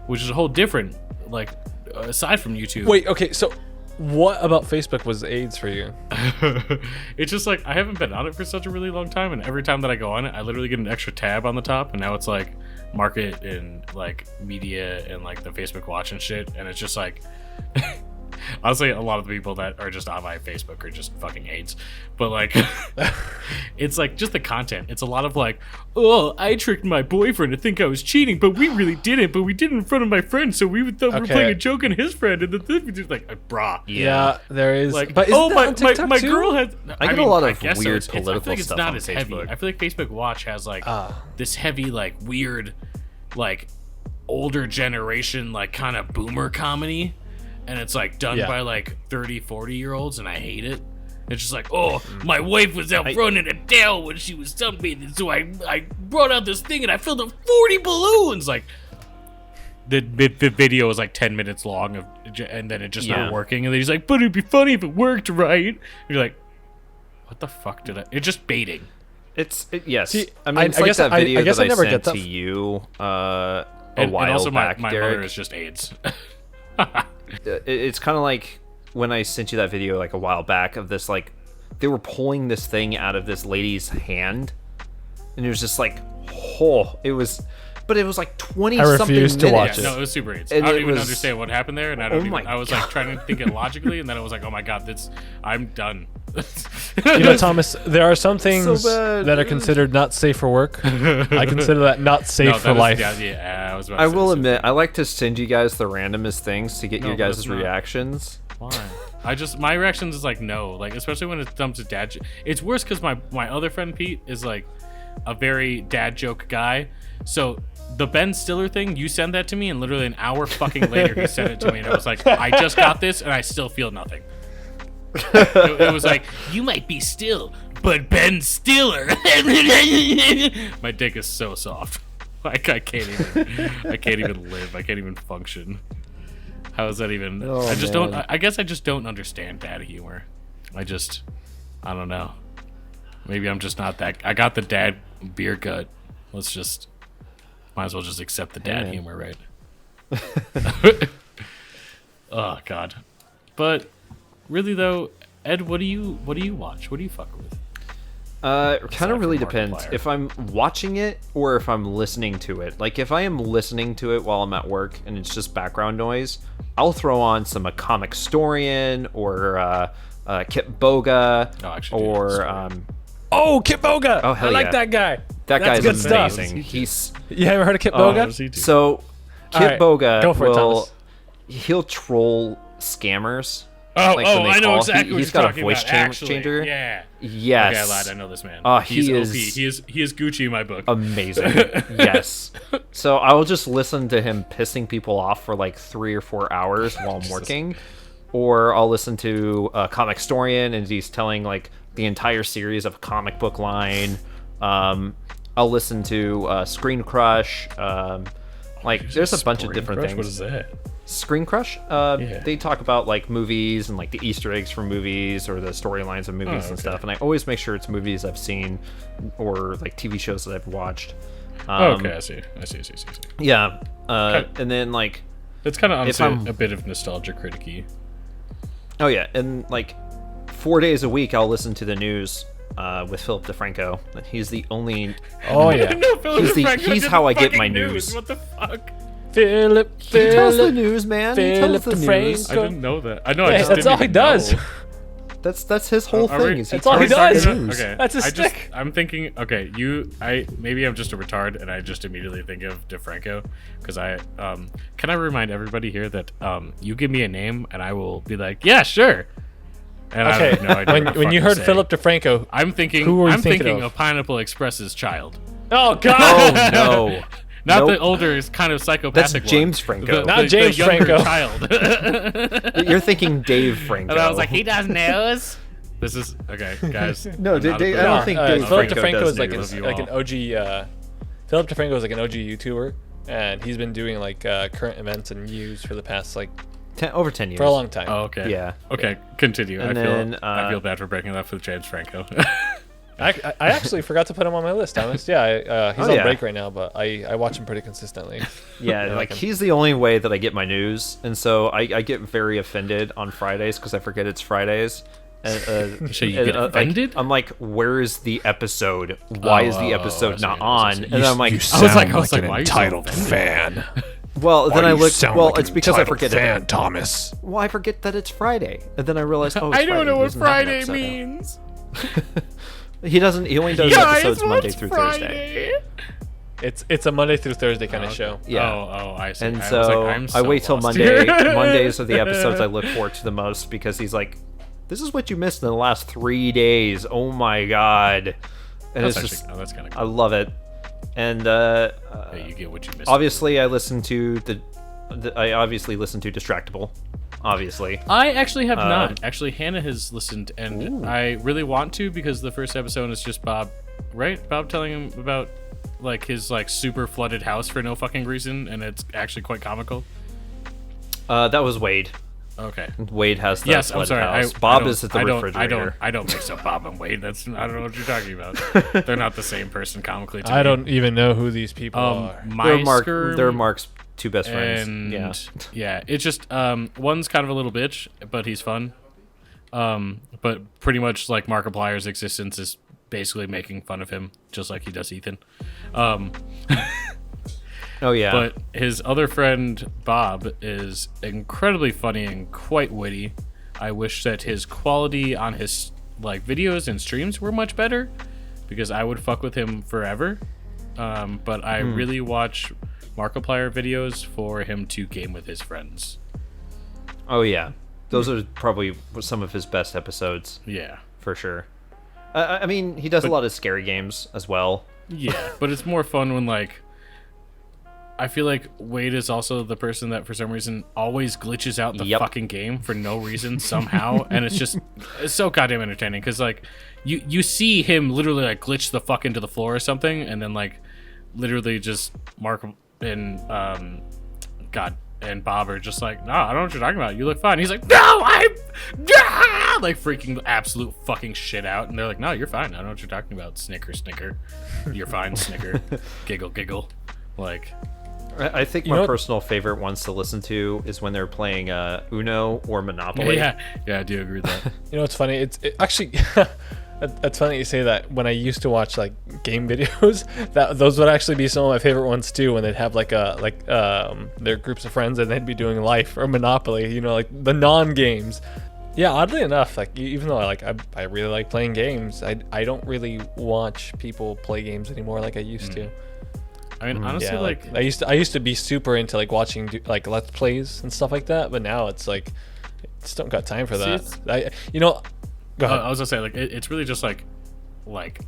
[SPEAKER 2] which is a whole different like aside from YouTube.
[SPEAKER 3] Wait, okay, so what about Facebook was AIDS for you?
[SPEAKER 2] It's just like I haven't been on it for such a really long time, and every time that I go on it, I literally get an extra tab on the top, and now it's like market and like media and like the Facebook Watch and shit, and it's just like honestly, a lot of the people that are just on my Facebook are just fucking AIDS. But like, it's like just the content. It's a lot of like, oh, I tricked my boyfriend to think I was cheating, but we really didn't. But we did it in front of my friend, so we thought we were
[SPEAKER 3] Okay.
[SPEAKER 2] playing a joke on his friend, and then just like, brah.
[SPEAKER 3] Yeah, there is.
[SPEAKER 2] Like,
[SPEAKER 3] but isn't
[SPEAKER 2] oh,
[SPEAKER 3] that on TikTok
[SPEAKER 2] my
[SPEAKER 3] too?
[SPEAKER 2] girl has.
[SPEAKER 1] I get a lot of
[SPEAKER 2] guess so.
[SPEAKER 1] weird
[SPEAKER 2] I
[SPEAKER 1] political
[SPEAKER 2] feel like it's
[SPEAKER 1] stuff
[SPEAKER 2] not
[SPEAKER 1] on
[SPEAKER 2] as heavy.
[SPEAKER 1] Facebook.
[SPEAKER 2] I feel like Facebook Watch has like this heavy, like weird, like older generation, like kind of boomer comedy, and it's like done
[SPEAKER 3] Yeah.
[SPEAKER 2] by like 30, 40-year-olds, and I hate it. It's just like, oh, my wife was out front in a Dell when she was sunbathing, so I brought out this thing and I filled up 40 balloons. Like, the video was like 10 minutes long, and then it just
[SPEAKER 1] Yeah.
[SPEAKER 2] not working. And then he's like, but it'd be funny if it worked, right? And you're like, what the fuck did I? It's just baiting.
[SPEAKER 1] Yes.
[SPEAKER 3] See,
[SPEAKER 1] I mean,
[SPEAKER 3] I
[SPEAKER 1] it's like
[SPEAKER 3] guess
[SPEAKER 1] that
[SPEAKER 3] I
[SPEAKER 1] video
[SPEAKER 3] guess
[SPEAKER 1] that
[SPEAKER 3] I never
[SPEAKER 1] sent
[SPEAKER 3] get that.
[SPEAKER 1] to you a
[SPEAKER 2] And
[SPEAKER 1] while
[SPEAKER 2] also
[SPEAKER 1] back,
[SPEAKER 2] my
[SPEAKER 1] Derek.
[SPEAKER 2] mother is just AIDS.
[SPEAKER 1] It's kind of like when I sent you that video like a while back of this, like they were pulling this thing out of this lady's hand, and it was just like, it was like 20
[SPEAKER 3] I
[SPEAKER 1] something
[SPEAKER 3] refuse to
[SPEAKER 1] minutes.
[SPEAKER 3] watch it.
[SPEAKER 2] No, it was super AIDS.
[SPEAKER 1] And
[SPEAKER 2] I don't
[SPEAKER 1] it
[SPEAKER 2] even
[SPEAKER 1] was-
[SPEAKER 2] understand what happened there, and I
[SPEAKER 1] Oh
[SPEAKER 2] don't
[SPEAKER 1] my
[SPEAKER 2] even. I was like trying to think it logically, and then I was like, oh my god, I'm done.
[SPEAKER 3] You know, Thomas, there are some things
[SPEAKER 1] bad.
[SPEAKER 3] that are considered not safe for work. I consider that not safe for life.
[SPEAKER 2] Yeah, I was. About to
[SPEAKER 1] I
[SPEAKER 2] say
[SPEAKER 1] will
[SPEAKER 2] the same
[SPEAKER 1] admit, I like to send you guys the randomest things to get your
[SPEAKER 2] No, but
[SPEAKER 1] guys'
[SPEAKER 2] it's not.
[SPEAKER 1] reactions.
[SPEAKER 2] Why? My reactions is like no, like especially when it comes to dad. It's worse because my other friend Pete is like a very dad joke guy. So the Ben Stiller thing, you send that to me, and literally an hour fucking later he sent it to me, and I was like, I just got this, and I still feel nothing. It was like, you might be still, but Ben Stiller. My dick is so soft. Like I can't even live. I can't even function. How is that even?
[SPEAKER 1] Oh,
[SPEAKER 2] I just
[SPEAKER 1] man.
[SPEAKER 2] don't. I guess I just don't understand dad humor. I don't know. Maybe I'm just not that. I got the dad beer gut. Might as well just accept the dad
[SPEAKER 1] man.
[SPEAKER 2] humor, right? Oh God. But really though, Ed, what do you watch? What do you fuck with?
[SPEAKER 1] Kind of really
[SPEAKER 2] from
[SPEAKER 1] depends
[SPEAKER 2] Markiplier.
[SPEAKER 1] if I'm watching it or if I'm listening to it. Like if I am listening to it while I'm at work and it's just background noise, I'll throw on some A Comic Historian or Kip Boga
[SPEAKER 2] Oh, actually, dude,
[SPEAKER 1] or
[SPEAKER 2] sorry.
[SPEAKER 3] Oh, Kip Boga!
[SPEAKER 1] Oh, hell
[SPEAKER 3] I like
[SPEAKER 1] yeah.
[SPEAKER 3] that guy.
[SPEAKER 1] that
[SPEAKER 3] That's
[SPEAKER 1] guy's
[SPEAKER 3] good stuff.
[SPEAKER 1] amazing. He's
[SPEAKER 3] You ever heard of Kip
[SPEAKER 2] What
[SPEAKER 3] Boga?
[SPEAKER 2] does he do?
[SPEAKER 1] so Kip
[SPEAKER 3] All right,
[SPEAKER 1] Boga
[SPEAKER 3] go for it,
[SPEAKER 1] will
[SPEAKER 3] Thomas.
[SPEAKER 1] he'll troll scammers.
[SPEAKER 2] Oh,
[SPEAKER 1] Like, when they
[SPEAKER 2] I know
[SPEAKER 1] call,
[SPEAKER 2] exactly what
[SPEAKER 1] he's
[SPEAKER 2] you're
[SPEAKER 1] got a
[SPEAKER 2] talking
[SPEAKER 1] voice
[SPEAKER 2] about. Actually,
[SPEAKER 1] changer.
[SPEAKER 2] Yeah.
[SPEAKER 1] Yes.
[SPEAKER 2] Okay, I lied. I know this man.
[SPEAKER 1] He
[SPEAKER 2] He's
[SPEAKER 1] is
[SPEAKER 2] OP. He is Gucci in my book.
[SPEAKER 1] amazing. Yes. So I will just listen to him pissing people off for like 3 or 4 hours while I'm working, or I'll listen to a comic historian and he's telling like the entire series of a comic book line. I'll listen to Screen Crush. Like there's a bunch of different things.
[SPEAKER 2] What is that?
[SPEAKER 1] Screen Crush. They talk about like movies and like the Easter eggs from movies or the storylines of movies and stuff. And I always make sure it's movies I've seen or like TV shows that I've watched.
[SPEAKER 2] Okay, I see.
[SPEAKER 1] Yeah. And then like
[SPEAKER 2] It's kind of honestly a bit of nostalgia criticky.
[SPEAKER 1] oh yeah, and like 4 days a week I'll listen to the news with Philip Defranco. He's the only.
[SPEAKER 3] Oh yeah.
[SPEAKER 2] No, Philip DeFranco
[SPEAKER 1] he's
[SPEAKER 2] did
[SPEAKER 1] how
[SPEAKER 2] the
[SPEAKER 1] I get
[SPEAKER 2] fucking
[SPEAKER 1] my news.
[SPEAKER 2] What the fuck?
[SPEAKER 3] Philip.
[SPEAKER 1] He tells the news, man. He tells the
[SPEAKER 3] Philip
[SPEAKER 1] news.
[SPEAKER 2] I didn't know that. I know. I
[SPEAKER 3] Yeah,
[SPEAKER 2] just
[SPEAKER 3] that's
[SPEAKER 2] didn't
[SPEAKER 3] all he
[SPEAKER 2] even
[SPEAKER 3] does.
[SPEAKER 2] know.
[SPEAKER 1] That's his whole
[SPEAKER 2] Are
[SPEAKER 1] thing.
[SPEAKER 2] we-
[SPEAKER 1] Is he
[SPEAKER 3] That's all he
[SPEAKER 1] tells the
[SPEAKER 3] does.
[SPEAKER 1] news.
[SPEAKER 2] Okay,
[SPEAKER 3] That's his stick.
[SPEAKER 2] I'm thinking. Okay, maybe I'm just a retard, and I just immediately think of DeFranco because can I remind everybody here that you give me a name and I will be like, yeah, sure. And I
[SPEAKER 3] Okay.
[SPEAKER 2] have no idea what the
[SPEAKER 3] When
[SPEAKER 2] fuck
[SPEAKER 3] you
[SPEAKER 2] to
[SPEAKER 3] heard
[SPEAKER 2] say.
[SPEAKER 3] Philip DeFranco,
[SPEAKER 2] I'm thinking.
[SPEAKER 3] who were you
[SPEAKER 2] I'm
[SPEAKER 3] thinking
[SPEAKER 2] thinking
[SPEAKER 3] of?
[SPEAKER 2] of Pineapple Express's child.
[SPEAKER 3] oh god.
[SPEAKER 1] Oh no.
[SPEAKER 2] Not
[SPEAKER 1] Nope.
[SPEAKER 2] the older, kind of psychopathic
[SPEAKER 1] That's James
[SPEAKER 2] one.
[SPEAKER 1] Franco.
[SPEAKER 3] Not James
[SPEAKER 2] the younger
[SPEAKER 3] Franco.
[SPEAKER 2] child.
[SPEAKER 1] You're thinking Dave Franco.
[SPEAKER 2] And I was like, he does news. This is okay, guys.
[SPEAKER 1] No,
[SPEAKER 2] I'm not
[SPEAKER 1] I
[SPEAKER 2] a
[SPEAKER 1] don't
[SPEAKER 2] big-
[SPEAKER 1] think
[SPEAKER 3] Philip
[SPEAKER 1] Franco
[SPEAKER 3] DeFranco
[SPEAKER 1] does
[SPEAKER 3] is like
[SPEAKER 1] news.
[SPEAKER 3] an,
[SPEAKER 2] Love you
[SPEAKER 3] like
[SPEAKER 2] all.
[SPEAKER 3] an OG. Philip DeFranco is like an OG YouTuber, and he's been doing like current events and news for the past like
[SPEAKER 1] Over 10 years.
[SPEAKER 3] for a long time.
[SPEAKER 2] Oh, okay.
[SPEAKER 1] Yeah.
[SPEAKER 2] Okay, continue.
[SPEAKER 1] And
[SPEAKER 2] I
[SPEAKER 1] then,
[SPEAKER 2] feel bad for breaking that with James Franco.
[SPEAKER 3] I actually forgot to put him on my list, Thomas. Yeah, he's
[SPEAKER 1] Oh,
[SPEAKER 3] on
[SPEAKER 1] yeah.
[SPEAKER 3] break right now, but I watch him pretty consistently.
[SPEAKER 1] Yeah,
[SPEAKER 3] Yeah,
[SPEAKER 1] like
[SPEAKER 3] I can-
[SPEAKER 1] he's the only way that I get my news, and so I get very offended on Fridays because I forget it's Fridays.
[SPEAKER 2] So you get offended?
[SPEAKER 1] I'm like, where is the episode? Why is the episode not on? And I'm like,
[SPEAKER 2] I was like, why are you so offended?
[SPEAKER 3] fan.
[SPEAKER 1] well, then I look. Well, it's because I
[SPEAKER 3] entitled
[SPEAKER 1] forget
[SPEAKER 3] fan,
[SPEAKER 1] it.
[SPEAKER 3] Thomas.
[SPEAKER 1] Well, I forget that it's Friday, and then I realize, oh, it's
[SPEAKER 2] I don't
[SPEAKER 1] Friday.
[SPEAKER 2] know
[SPEAKER 1] He
[SPEAKER 2] what
[SPEAKER 1] doesn't have an
[SPEAKER 2] Friday
[SPEAKER 1] episode out.
[SPEAKER 2] means.
[SPEAKER 1] He doesn't. He only does episodes Monday through Thursday.
[SPEAKER 3] It's a Monday through Thursday kind of show.
[SPEAKER 1] Yeah.
[SPEAKER 2] Oh, I see.
[SPEAKER 1] And
[SPEAKER 2] I was
[SPEAKER 1] so
[SPEAKER 2] like, I'm
[SPEAKER 1] I
[SPEAKER 2] so
[SPEAKER 1] wait till
[SPEAKER 2] lost
[SPEAKER 1] Monday.
[SPEAKER 2] here.
[SPEAKER 1] Mondays are the episodes I look forward to the most because he's like, "This is what you missed in the last 3 days." Oh my god! And
[SPEAKER 2] That's
[SPEAKER 1] it's
[SPEAKER 2] actually,
[SPEAKER 1] just,
[SPEAKER 2] that's kind of
[SPEAKER 1] I
[SPEAKER 2] cool.
[SPEAKER 1] love it. And
[SPEAKER 2] You get what you missed.
[SPEAKER 1] obviously, I listen to I obviously listen to Distractable. Obviously,
[SPEAKER 2] I actually have not. Actually, Hannah has listened, and I really want to because the first episode is just Bob, right? Bob telling him about like his like super flooded house for no fucking reason, and it's actually quite comical.
[SPEAKER 1] that was Wade.
[SPEAKER 2] Okay.
[SPEAKER 1] Wade has the
[SPEAKER 2] Yes, I'm
[SPEAKER 1] flooded
[SPEAKER 2] sorry.
[SPEAKER 1] house.
[SPEAKER 2] I
[SPEAKER 1] Bob
[SPEAKER 2] don't-
[SPEAKER 1] is at the
[SPEAKER 2] I don't-
[SPEAKER 1] refrigerator.
[SPEAKER 2] I don't mix up Bob and Wade. That's I don't know what you're talking about. They're not the same person comically. To
[SPEAKER 3] I
[SPEAKER 2] me.
[SPEAKER 3] don't even know who these people are.
[SPEAKER 1] They're Mark's two best friends.
[SPEAKER 2] And
[SPEAKER 1] Yeah.
[SPEAKER 2] yeah, it's just one's kind of a little bitch, but he's fun. But pretty much like Markiplier's existence is basically making fun of him, just like he does Ethan.
[SPEAKER 1] Oh yeah.
[SPEAKER 2] But his other friend Bob is incredibly funny and quite witty. I wish that his quality on his like videos and streams were much better, because I would fuck with him forever. But I really watch Markiplier videos for him to game with his friends.
[SPEAKER 1] Oh yeah. Those are probably some of his best episodes
[SPEAKER 2] Yeah.
[SPEAKER 1] for sure. I mean, he does a lot of scary games as well.
[SPEAKER 2] Yeah, but it's more fun when like I feel like Wade is also the person that for some reason always glitches out the
[SPEAKER 1] Yep.
[SPEAKER 2] fucking game for no reason somehow, and it's so goddamn entertaining because like you see him literally like glitch the fuck into the floor or something, and then like literally just Mark and and Bob are just like, no, I don't know what you're talking about. You look fine. He's like, no, I'm like freaking the absolute fucking shit out, and they're like, no, you're fine. I don't know what you're talking about. Snicker, snicker. You're fine. Snicker. Giggle, giggle. Like.
[SPEAKER 1] I think
[SPEAKER 3] You know
[SPEAKER 1] my
[SPEAKER 3] what-
[SPEAKER 1] personal favorite ones to listen to is when they're playing Uno or Monopoly.
[SPEAKER 2] Yeah, I do agree with that.
[SPEAKER 3] You know what's funny? It's actually that's funny you say that. When I used to watch like game videos, those would actually be some of my favorite ones too. When they'd have like their groups of friends and they'd be doing Life or Monopoly. You know, like the non-games. Yeah, oddly enough, like even though I really like playing games, I don't really watch people play games anymore like I used to.
[SPEAKER 2] I mean, honestly,
[SPEAKER 3] Yeah,
[SPEAKER 2] like
[SPEAKER 3] I used to be super into like watching like let's plays and stuff like that, but now it's like just don't got time for
[SPEAKER 2] See,
[SPEAKER 3] that.
[SPEAKER 2] it's-
[SPEAKER 3] Go ahead.
[SPEAKER 2] I was gonna say like it's really just like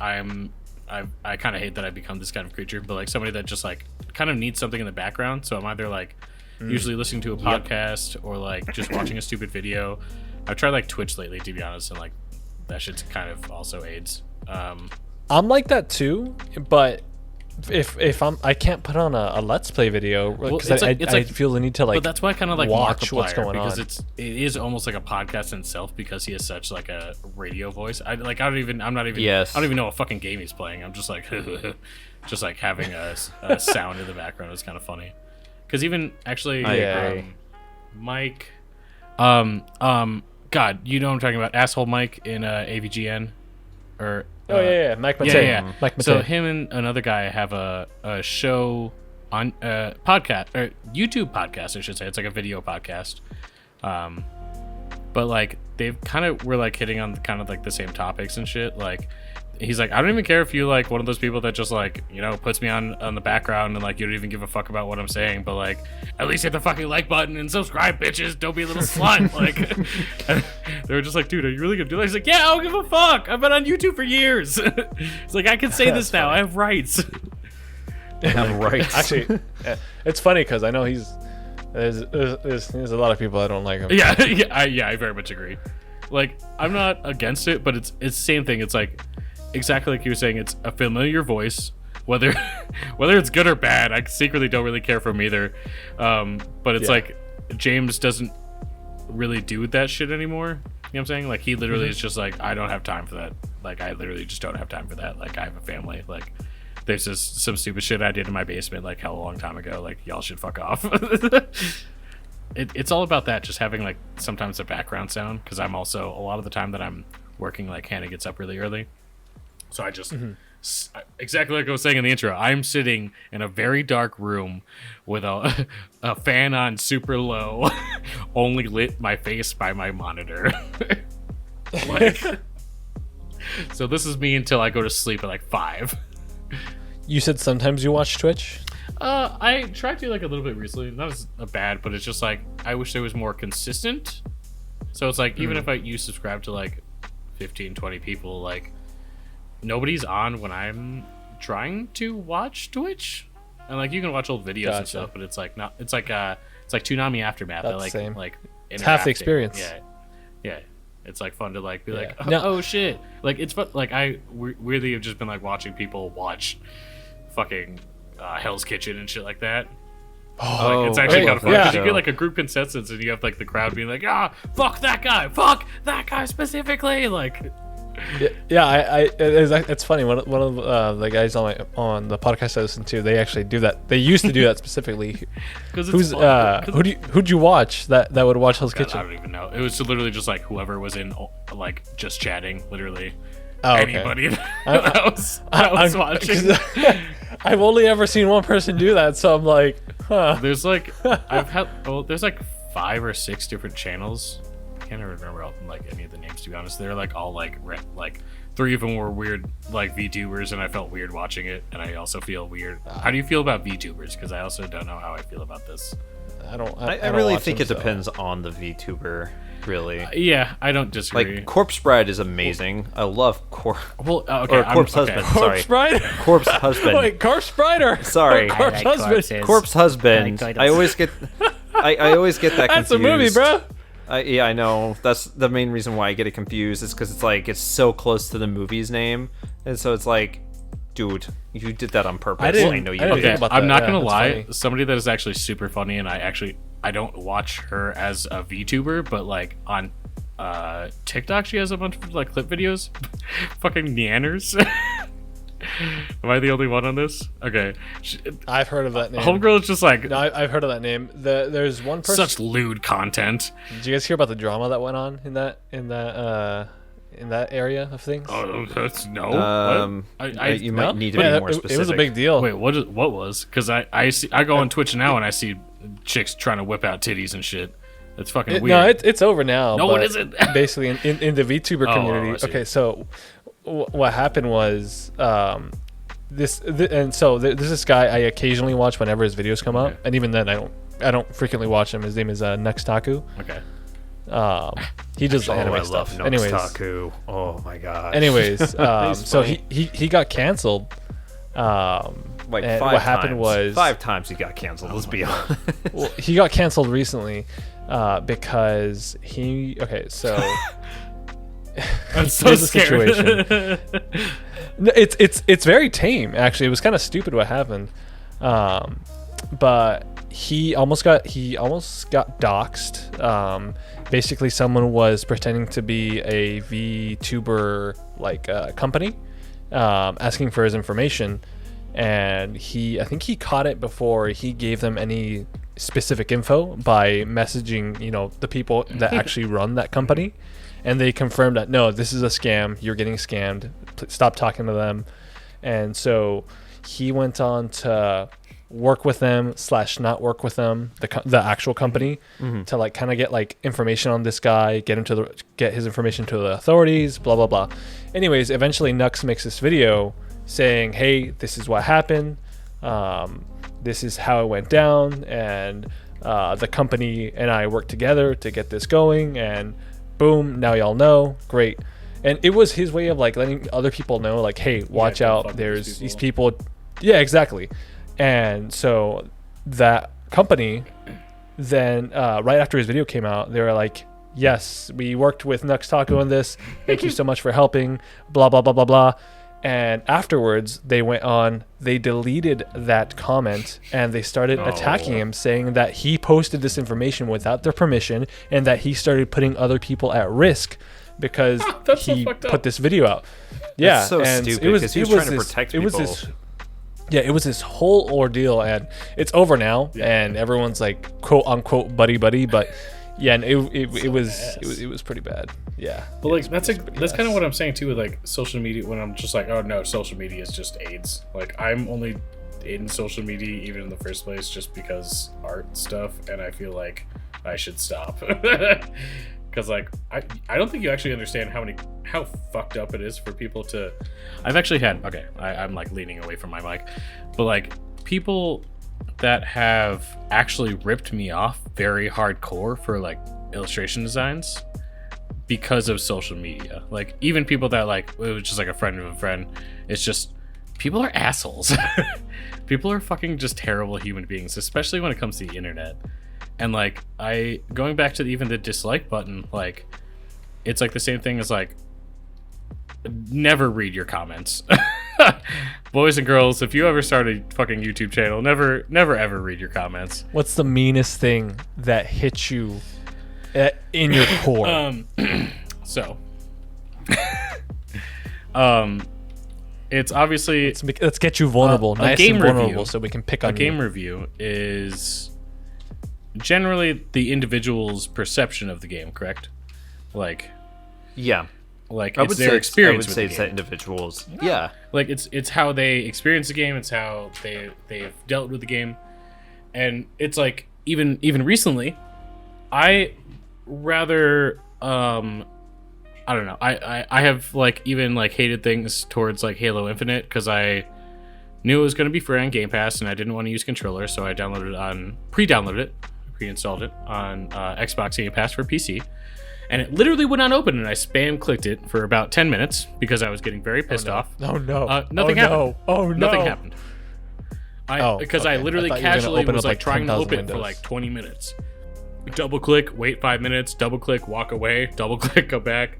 [SPEAKER 2] I kind of hate that I've become this kind of creature, but like somebody that just like kind of needs something in the background. So I'm either like usually listening to a podcast or like just watching a stupid video. I've tried like Twitch lately, to be honest, and like that shit's kind of also aids.
[SPEAKER 3] I'm like that too, but if I can't put on a let's play video because I feel the need to like.
[SPEAKER 2] But that's why I kind of like
[SPEAKER 3] watch what's
[SPEAKER 2] Markiplier,
[SPEAKER 3] going
[SPEAKER 2] because
[SPEAKER 3] on.
[SPEAKER 2] it is almost like a podcast in itself because he has such like a radio voice. I don't even know what fucking game he's playing. I'm just like just like having a sound in the background is kind of funny. Because even actually,
[SPEAKER 1] I agree.
[SPEAKER 2] Mike, God, you know what I'm talking about, asshole Mike in AVGN, or
[SPEAKER 3] Mike Matei.
[SPEAKER 2] yeah.
[SPEAKER 3] Mike Matei.
[SPEAKER 2] So him and another guy have a show on podcast or YouTube podcast, I should say. It's like a video podcast. But like they've kind of were like hitting on kind of like the same topics and shit. Like he's like, I don't even care if you like one of those people that just like, you know, puts me on the background and like you don't even give a fuck about what I'm saying, but like at least hit the fucking like button and subscribe, bitches. Don't be a little slut. Like they were just like, dude, are you really gonna do that? He's like, yeah, I don't give a fuck. I've been on YouTube for years. It's like, I can say this now. I have rights.
[SPEAKER 1] I'm right.
[SPEAKER 3] Actually, it's funny because I know there's a lot of people that don't like him.
[SPEAKER 2] I very much agree. Like, I'm not against it, but it's the same thing. It's like exactly like you were saying. It's a familiar voice, whether it's good or bad. I secretly don't really care for him either. But it's like James doesn't really do that shit anymore. You know what I'm saying? Like, he literally is just like, I don't have time for that. Like, I literally just don't have time for that. Like, I have a family. Like, there's just some stupid shit I did in my basement like hell a long time ago. Like, y'all should fuck off. It's all about that, just having like sometimes a background sound, because I'm also a lot of the time that I'm working, like Hannah gets up really early, so I just exactly like I was saying in the intro, I'm sitting in a very dark room with a fan on super low, only lit my face by my monitor. Like, so this is me until I go to sleep at like 5.
[SPEAKER 3] You said sometimes you watch Twitch?
[SPEAKER 2] I tried to like a little bit recently. Not as bad, but it's just like I wish there was more consistent. So it's like even if you subscribe to like 15, 20 people, like nobody's on when I'm trying to watch Twitch. And like you can watch old videos and stuff, but it's like not. It's like Toonami Aftermath.
[SPEAKER 3] That's
[SPEAKER 2] I like
[SPEAKER 3] same.
[SPEAKER 2] like
[SPEAKER 3] It's half the
[SPEAKER 2] interacting.
[SPEAKER 3] experience.
[SPEAKER 2] Yeah. It's like fun to like be like,
[SPEAKER 3] No.
[SPEAKER 2] oh shit. Like it's fun. Like I weirdly have just been like watching people watch fucking Hell's Kitchen and shit like that. Like, it's actually kind of fun because you get like a group consensus and you have like the crowd being like, fuck that guy specifically. Like,
[SPEAKER 3] it's funny. One of the guys on the podcast I listen to, they actually do that. They used to do that specifically.
[SPEAKER 2] because
[SPEAKER 3] Who'd you watch that would watch Hell's
[SPEAKER 2] I
[SPEAKER 3] Kitchen?
[SPEAKER 2] don't even know. It was literally just like whoever was in like just chatting, literally.
[SPEAKER 3] Oh, okay.
[SPEAKER 2] Anybody that was watching.
[SPEAKER 3] I've only ever seen one person do that, so I'm like, huh.
[SPEAKER 2] There's like there's like 5 or 6 different channels. I can't even remember like any of the names, to be honest. They're like all like 3 of them were weird like VTubers, and I felt weird watching it, and I also feel weird. How do you feel about VTubers? Because I also don't know how I feel about this.
[SPEAKER 3] I don't
[SPEAKER 1] really
[SPEAKER 3] watch
[SPEAKER 1] think
[SPEAKER 3] them,
[SPEAKER 1] it depends on the VTuber, really.
[SPEAKER 2] Yeah, I don't disagree.
[SPEAKER 1] Like, Corpse Bride is amazing. I love
[SPEAKER 2] okay,
[SPEAKER 1] or Corpse Husband, sorry.
[SPEAKER 3] Corpse Bride?
[SPEAKER 1] Corpse Husband.
[SPEAKER 3] Wait, Corpse Brider.
[SPEAKER 1] Sorry.
[SPEAKER 3] Corpse
[SPEAKER 4] I like
[SPEAKER 3] Husband.
[SPEAKER 4] corpses.
[SPEAKER 1] Corpse Husband.
[SPEAKER 4] I like
[SPEAKER 1] I always get I always get that
[SPEAKER 3] That's
[SPEAKER 1] confused.
[SPEAKER 3] a movie, bro.
[SPEAKER 1] I know. That's the main reason why I get it confused. Is because it's like it's so close to the movie's name, and so it's like, dude, you did that on purpose. I know you
[SPEAKER 3] I didn't
[SPEAKER 1] did.
[SPEAKER 3] think about
[SPEAKER 2] I'm
[SPEAKER 3] that.
[SPEAKER 2] not
[SPEAKER 3] Yeah,
[SPEAKER 2] gonna
[SPEAKER 3] that's
[SPEAKER 2] lie.
[SPEAKER 3] funny.
[SPEAKER 2] Somebody that is actually super funny, and I don't watch her as a VTuber, but like on TikTok, she has a bunch of like clip videos. Fucking Neanners. Am I the only one on this? Okay.
[SPEAKER 3] I've heard of that name.
[SPEAKER 2] Homegirl is just like
[SPEAKER 3] No, I've heard of that name. There's one person.
[SPEAKER 2] such lewd content.
[SPEAKER 3] Did you guys hear about the drama that went on in that area of things?
[SPEAKER 2] Oh, that's no. What?
[SPEAKER 1] You
[SPEAKER 3] No?
[SPEAKER 1] might need to
[SPEAKER 3] Yeah,
[SPEAKER 1] be more specific.
[SPEAKER 3] It was a big deal.
[SPEAKER 2] Wait, what was? Because I go on Twitch now and I see chicks trying to whip out titties and shit. It's fucking weird.
[SPEAKER 3] No, it's over now.
[SPEAKER 2] No,
[SPEAKER 3] but
[SPEAKER 2] it isn't.
[SPEAKER 3] Basically, in the VTuber
[SPEAKER 2] I
[SPEAKER 3] community.
[SPEAKER 2] see.
[SPEAKER 3] Okay, so what happened was there's this guy I occasionally watch whenever his videos come up,
[SPEAKER 2] Okay.
[SPEAKER 3] and even then I don't frequently watch him. His name is Nextaku.
[SPEAKER 2] Okay.
[SPEAKER 3] He does anime
[SPEAKER 1] I
[SPEAKER 3] stuff.
[SPEAKER 1] love
[SPEAKER 3] Anyways,
[SPEAKER 1] Noxtaku. Oh my god.
[SPEAKER 3] anyways, so
[SPEAKER 1] funny.
[SPEAKER 3] he got canceled.
[SPEAKER 1] Like
[SPEAKER 3] and
[SPEAKER 1] five
[SPEAKER 3] what happened
[SPEAKER 1] times.
[SPEAKER 3] was
[SPEAKER 1] 5 times he got canceled. Let's be honest.
[SPEAKER 3] well, he got canceled recently because he. Okay, so
[SPEAKER 2] I'm so
[SPEAKER 3] here's the
[SPEAKER 2] scared.
[SPEAKER 3] situation. No, it's very tame actually. It was kind of stupid what happened, but he almost got doxxed. Basically, someone was pretending to be a VTuber company, asking for his information, and I think he caught it before he gave them any specific info by messaging the people that actually run that company, and they confirmed that no, this is a scam. You're getting scammed. Stop talking to them. And so he went on to work with them / not work with them, the actual company, to kind of get information on this guy, get his information to the authorities, blah blah blah. Anyways, eventually Nux makes this video saying, hey, this is what happened, this is how it went down, and the company and I worked together to get this going, and boom, now y'all know. Great. And it was his way of letting other people know, hey, watch out, there's these people. Yeah, exactly. And so that company then right after his video came out, they were like, yes, we worked with Nuxtaku on this, thank you so much for helping, blah blah blah blah blah. And afterwards they deleted that comment, and they started attacking him, saying that he posted this information without their permission, and that he started putting other people at risk because he put this video out. Yeah,
[SPEAKER 1] That's so
[SPEAKER 3] and
[SPEAKER 1] stupid because he was trying to protect people.
[SPEAKER 3] It was this whole ordeal, and it's over now, and everyone's quote unquote buddy, but yeah, and it was pretty bad. Yeah.
[SPEAKER 2] But that's kind of what I'm saying too with social media, when I'm just oh no, social media is just AIDS. I'm only in social media even in the first place just because art stuff, and I feel like I should stop. Because I don't think you actually understand how fucked up it is for people to. I've actually had I'm leaning away from my mic, but people that have actually ripped me off very hardcore for illustration designs because of social media. Even people that it was just a friend of a friend. It's just people are assholes. People are fucking just terrible human beings, especially when it comes to the internet. And going back to even the dislike button, it's the same thing as never read your comments. Boys and girls, if you ever start a fucking YouTube channel, never ever read your comments.
[SPEAKER 3] What's the meanest thing that hits you in your core?
[SPEAKER 2] It's obviously
[SPEAKER 3] let's get you vulnerable, nice
[SPEAKER 2] game
[SPEAKER 3] and vulnerable,
[SPEAKER 2] review,
[SPEAKER 3] so we can pick on
[SPEAKER 2] a game review is generally the individual's perception of the game, correct?
[SPEAKER 1] Yeah.
[SPEAKER 2] It's their experience with the game.
[SPEAKER 1] It's that individuals. Yeah.
[SPEAKER 2] It's how they experience the game, it's how they've dealt with the game. And it's even recently, I rather I don't know. I have even hated things towards Halo Infinite because I knew it was going to be free on Game Pass and I didn't want to use controller, so I pre-installed it on Xbox Game Pass for PC, and it literally would not open, and I spam clicked it for about 10 minutes because I was getting very pissed off.
[SPEAKER 3] Oh no!
[SPEAKER 2] Nothing happened.
[SPEAKER 3] Oh no!
[SPEAKER 2] Nothing happened. Because I literally casually was trying to open it for 20 minutes. Double click, wait 5 minutes. Double click, walk away. Double click, go back.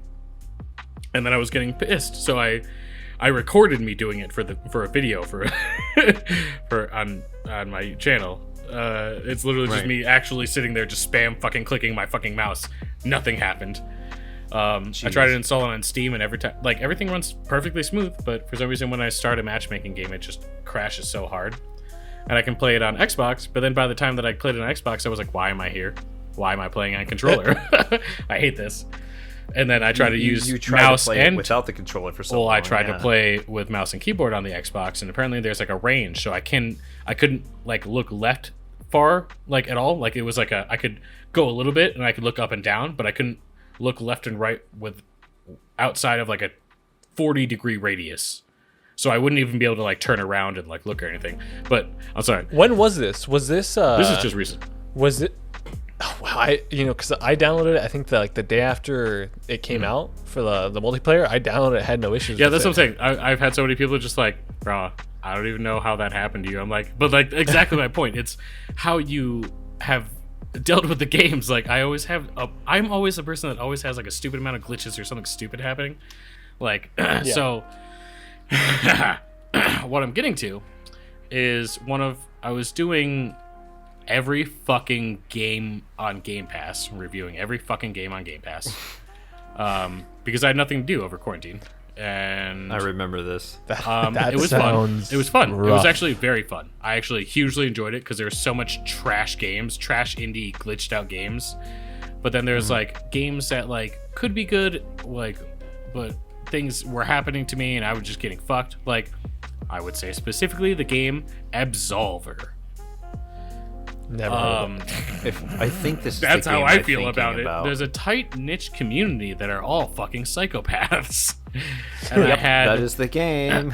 [SPEAKER 2] And then I was getting pissed, so I recorded me doing it for a video for on my channel. It's literally just me actually sitting there just spam fucking clicking my fucking mouse. Nothing happened. I tried to install it on Steam, and every time everything runs perfectly smooth, but for some reason when I start a matchmaking game, it just crashes so hard. And I can play it on Xbox, but then by the time that I played it on Xbox, I was like, why am I here? Why am I playing on controller? I hate this. And then I tried to use mouse and
[SPEAKER 1] without the controller for so long.
[SPEAKER 2] Well, I tried to play with mouse and keyboard on the Xbox, and apparently there's a range, so I couldn't look left far at all. It was I could go a little bit and I could look up and down, but I couldn't look left and right with outside of a 40-degree radius. So I wouldn't even be able to turn around and look or anything. But I'm sorry.
[SPEAKER 3] When was this? Was this?
[SPEAKER 2] This is just recent.
[SPEAKER 3] Was it? because I downloaded it. I think the day after it came out for the multiplayer. I downloaded it, had no issues.
[SPEAKER 2] Yeah,
[SPEAKER 3] with
[SPEAKER 2] that's
[SPEAKER 3] it.
[SPEAKER 2] what I'm saying. I've had so many people just like, bro, I don't even know how that happened to you. I'm like, but like exactly my point. It's how you have dealt with the games. Like I'm always a person that always has like a stupid amount of glitches or something stupid happening. Like so what I'm getting to is I was doing every fucking game on Game Pass, reviewing every fucking game on Game Pass, because I had nothing to do over quarantine. And
[SPEAKER 1] I remember this.
[SPEAKER 3] That
[SPEAKER 2] it was fun. It was fun.
[SPEAKER 3] rough.
[SPEAKER 2] It was actually very fun. I actually hugely enjoyed it because there was so much trash games, trash indie glitched out games. But then there's like games that like could be good, like, but things were happening to me and I was just getting fucked. Like, I would say specifically the game Absolver.
[SPEAKER 3] Never heard of it.
[SPEAKER 1] I think this is
[SPEAKER 2] That's
[SPEAKER 1] the
[SPEAKER 2] how
[SPEAKER 1] game
[SPEAKER 2] I
[SPEAKER 1] I'm
[SPEAKER 2] feel
[SPEAKER 1] thinking
[SPEAKER 2] about it. There's a tight niche community that are all fucking psychopaths. And I had
[SPEAKER 1] that is the game.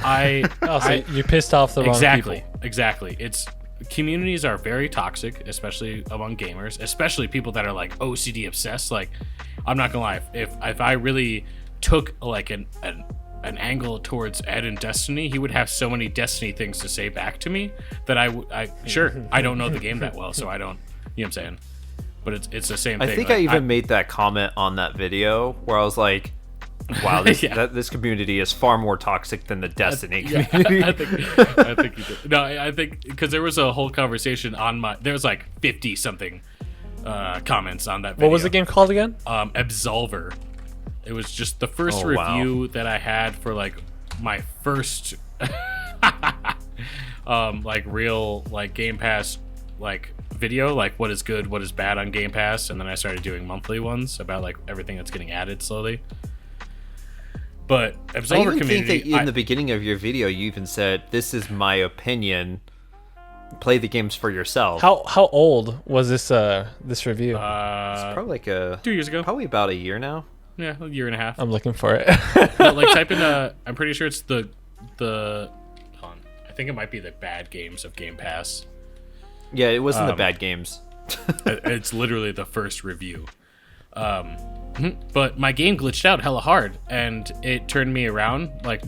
[SPEAKER 3] You pissed off the wrong people.
[SPEAKER 2] Exactly. It's communities are very toxic, especially among gamers, especially people that are like OCD obsessed. Like, I'm not gonna lie, if I really took like an angle towards Ed and Destiny, he would have so many Destiny things to say back to me that I don't know the game that well, so I don't, you know what I'm saying? But it's the same thing.
[SPEAKER 1] I think
[SPEAKER 2] like,
[SPEAKER 1] I even made that comment on that video where I was like, wow, this community is far more toxic than the Destiny community.
[SPEAKER 2] I think you did. No, I think because there was a whole conversation on there was like 50 something comments on that video.
[SPEAKER 3] What was the game called again?
[SPEAKER 2] Absolver. It was just the first review that I had for like my first like real like Game Pass like video, like what is good, what is bad on Game Pass, and then I started doing monthly ones about like everything that's getting added slowly. But Absolver
[SPEAKER 1] I even
[SPEAKER 2] community,
[SPEAKER 1] think that in the beginning of your video you even said, "This is my opinion. Play the games for yourself."
[SPEAKER 3] How old was this review?
[SPEAKER 1] It's probably like
[SPEAKER 2] 2 years ago.
[SPEAKER 1] Probably about a year now.
[SPEAKER 2] Yeah, a year and a half.
[SPEAKER 3] I'm looking for it.
[SPEAKER 2] No, like type in I'm pretty sure it's the hold on. I think it might be the bad games of Game Pass.
[SPEAKER 1] Yeah, it wasn't the bad games.
[SPEAKER 2] It's literally the first review. But my game glitched out hella hard and it turned me around. Like,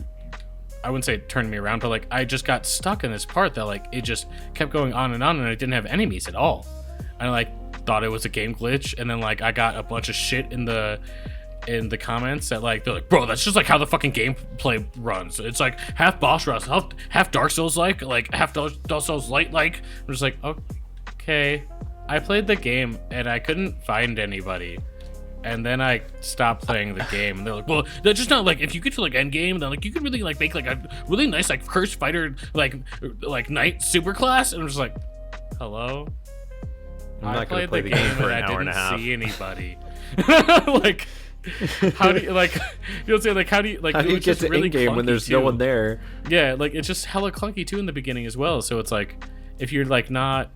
[SPEAKER 2] I wouldn't say it turned me around, but like I just got stuck in this part that like it just kept going on and I didn't have enemies at all. And I like thought it was a game glitch, and then like I got a bunch of shit in the comments that like they're like, bro, that's just like how the fucking gameplay runs. It's like half boss rush, half Dark Souls like half Dark Souls light like. I'm just like, okay. I played the game and I couldn't find anybody. And then I stopped playing the game, and they're like, "Well, that's just not like if you get to like end game, then like you could really like make like a really nice like cursed fighter like knight superclass." And I'm just like, "Hello,
[SPEAKER 1] I'm not gonna play the game for an hour and a half.
[SPEAKER 2] I didn't see anybody." Like, how do you like? You know what I'm saying? Like, how do you
[SPEAKER 1] get to
[SPEAKER 2] really
[SPEAKER 1] end game when there's no one there?
[SPEAKER 2] Yeah, like it's just hella clunky too in the beginning as well. So it's like if you're like not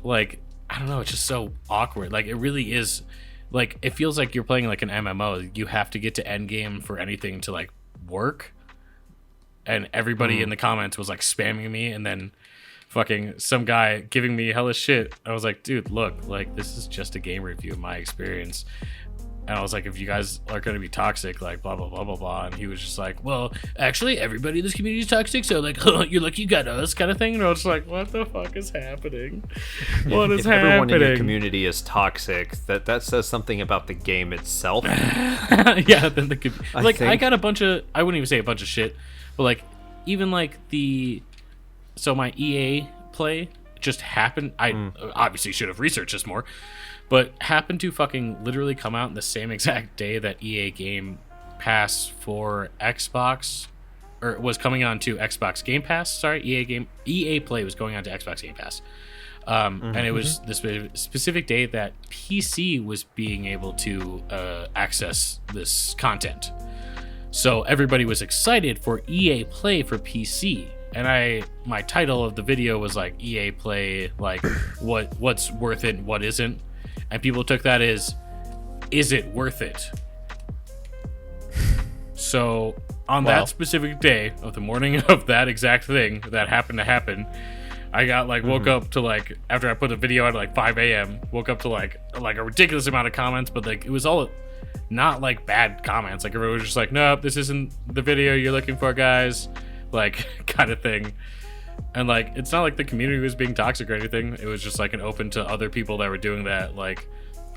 [SPEAKER 2] like. I don't know, it's just so awkward. Like, it really is, like, it feels like you're playing, like, an MMO. You have to get to endgame for anything to, like, work. And everybody in the comments was, like, spamming me, and then fucking some guy giving me hella shit. I was like, dude, look, like, this is just a game review of my experience. And I was like, if you guys are going to be toxic, like, blah, blah, blah, blah, blah. And he was just like, well, actually, everybody in this community is toxic, so, like, you're lucky you got us, kind of thing. And I was just like, what the fuck is happening? What is
[SPEAKER 1] if
[SPEAKER 2] happening?
[SPEAKER 1] Everyone in your community is toxic, that says something about the game itself.
[SPEAKER 2] Yeah, then the like,
[SPEAKER 1] think.
[SPEAKER 2] I got a bunch of, I wouldn't even say a bunch of shit, but, like, even, like, so my EA play just happened. I obviously should have researched this more. But happened to fucking literally come out in the same exact day that EA Game Pass for Xbox, or was coming on to Xbox Game Pass. Sorry, EA Play was going on to Xbox Game Pass, and it was this specific day that PC was being able to access this content. So everybody was excited for EA Play for PC. And my title of the video was like EA Play, like what's worth it, and what isn't. And people took that as, is it worth it? So on that specific day of the morning of that exact thing that happened to happen, I got like woke up to like after I put the video out at like 5 a.m. Woke up to like a ridiculous amount of comments, but like it was all not like bad comments. Like everyone was just like, nope, this isn't the video you're looking for, guys. Like kind of thing. And like it's not like the community was being toxic or anything. It was just like an open to other people that were doing that. Like,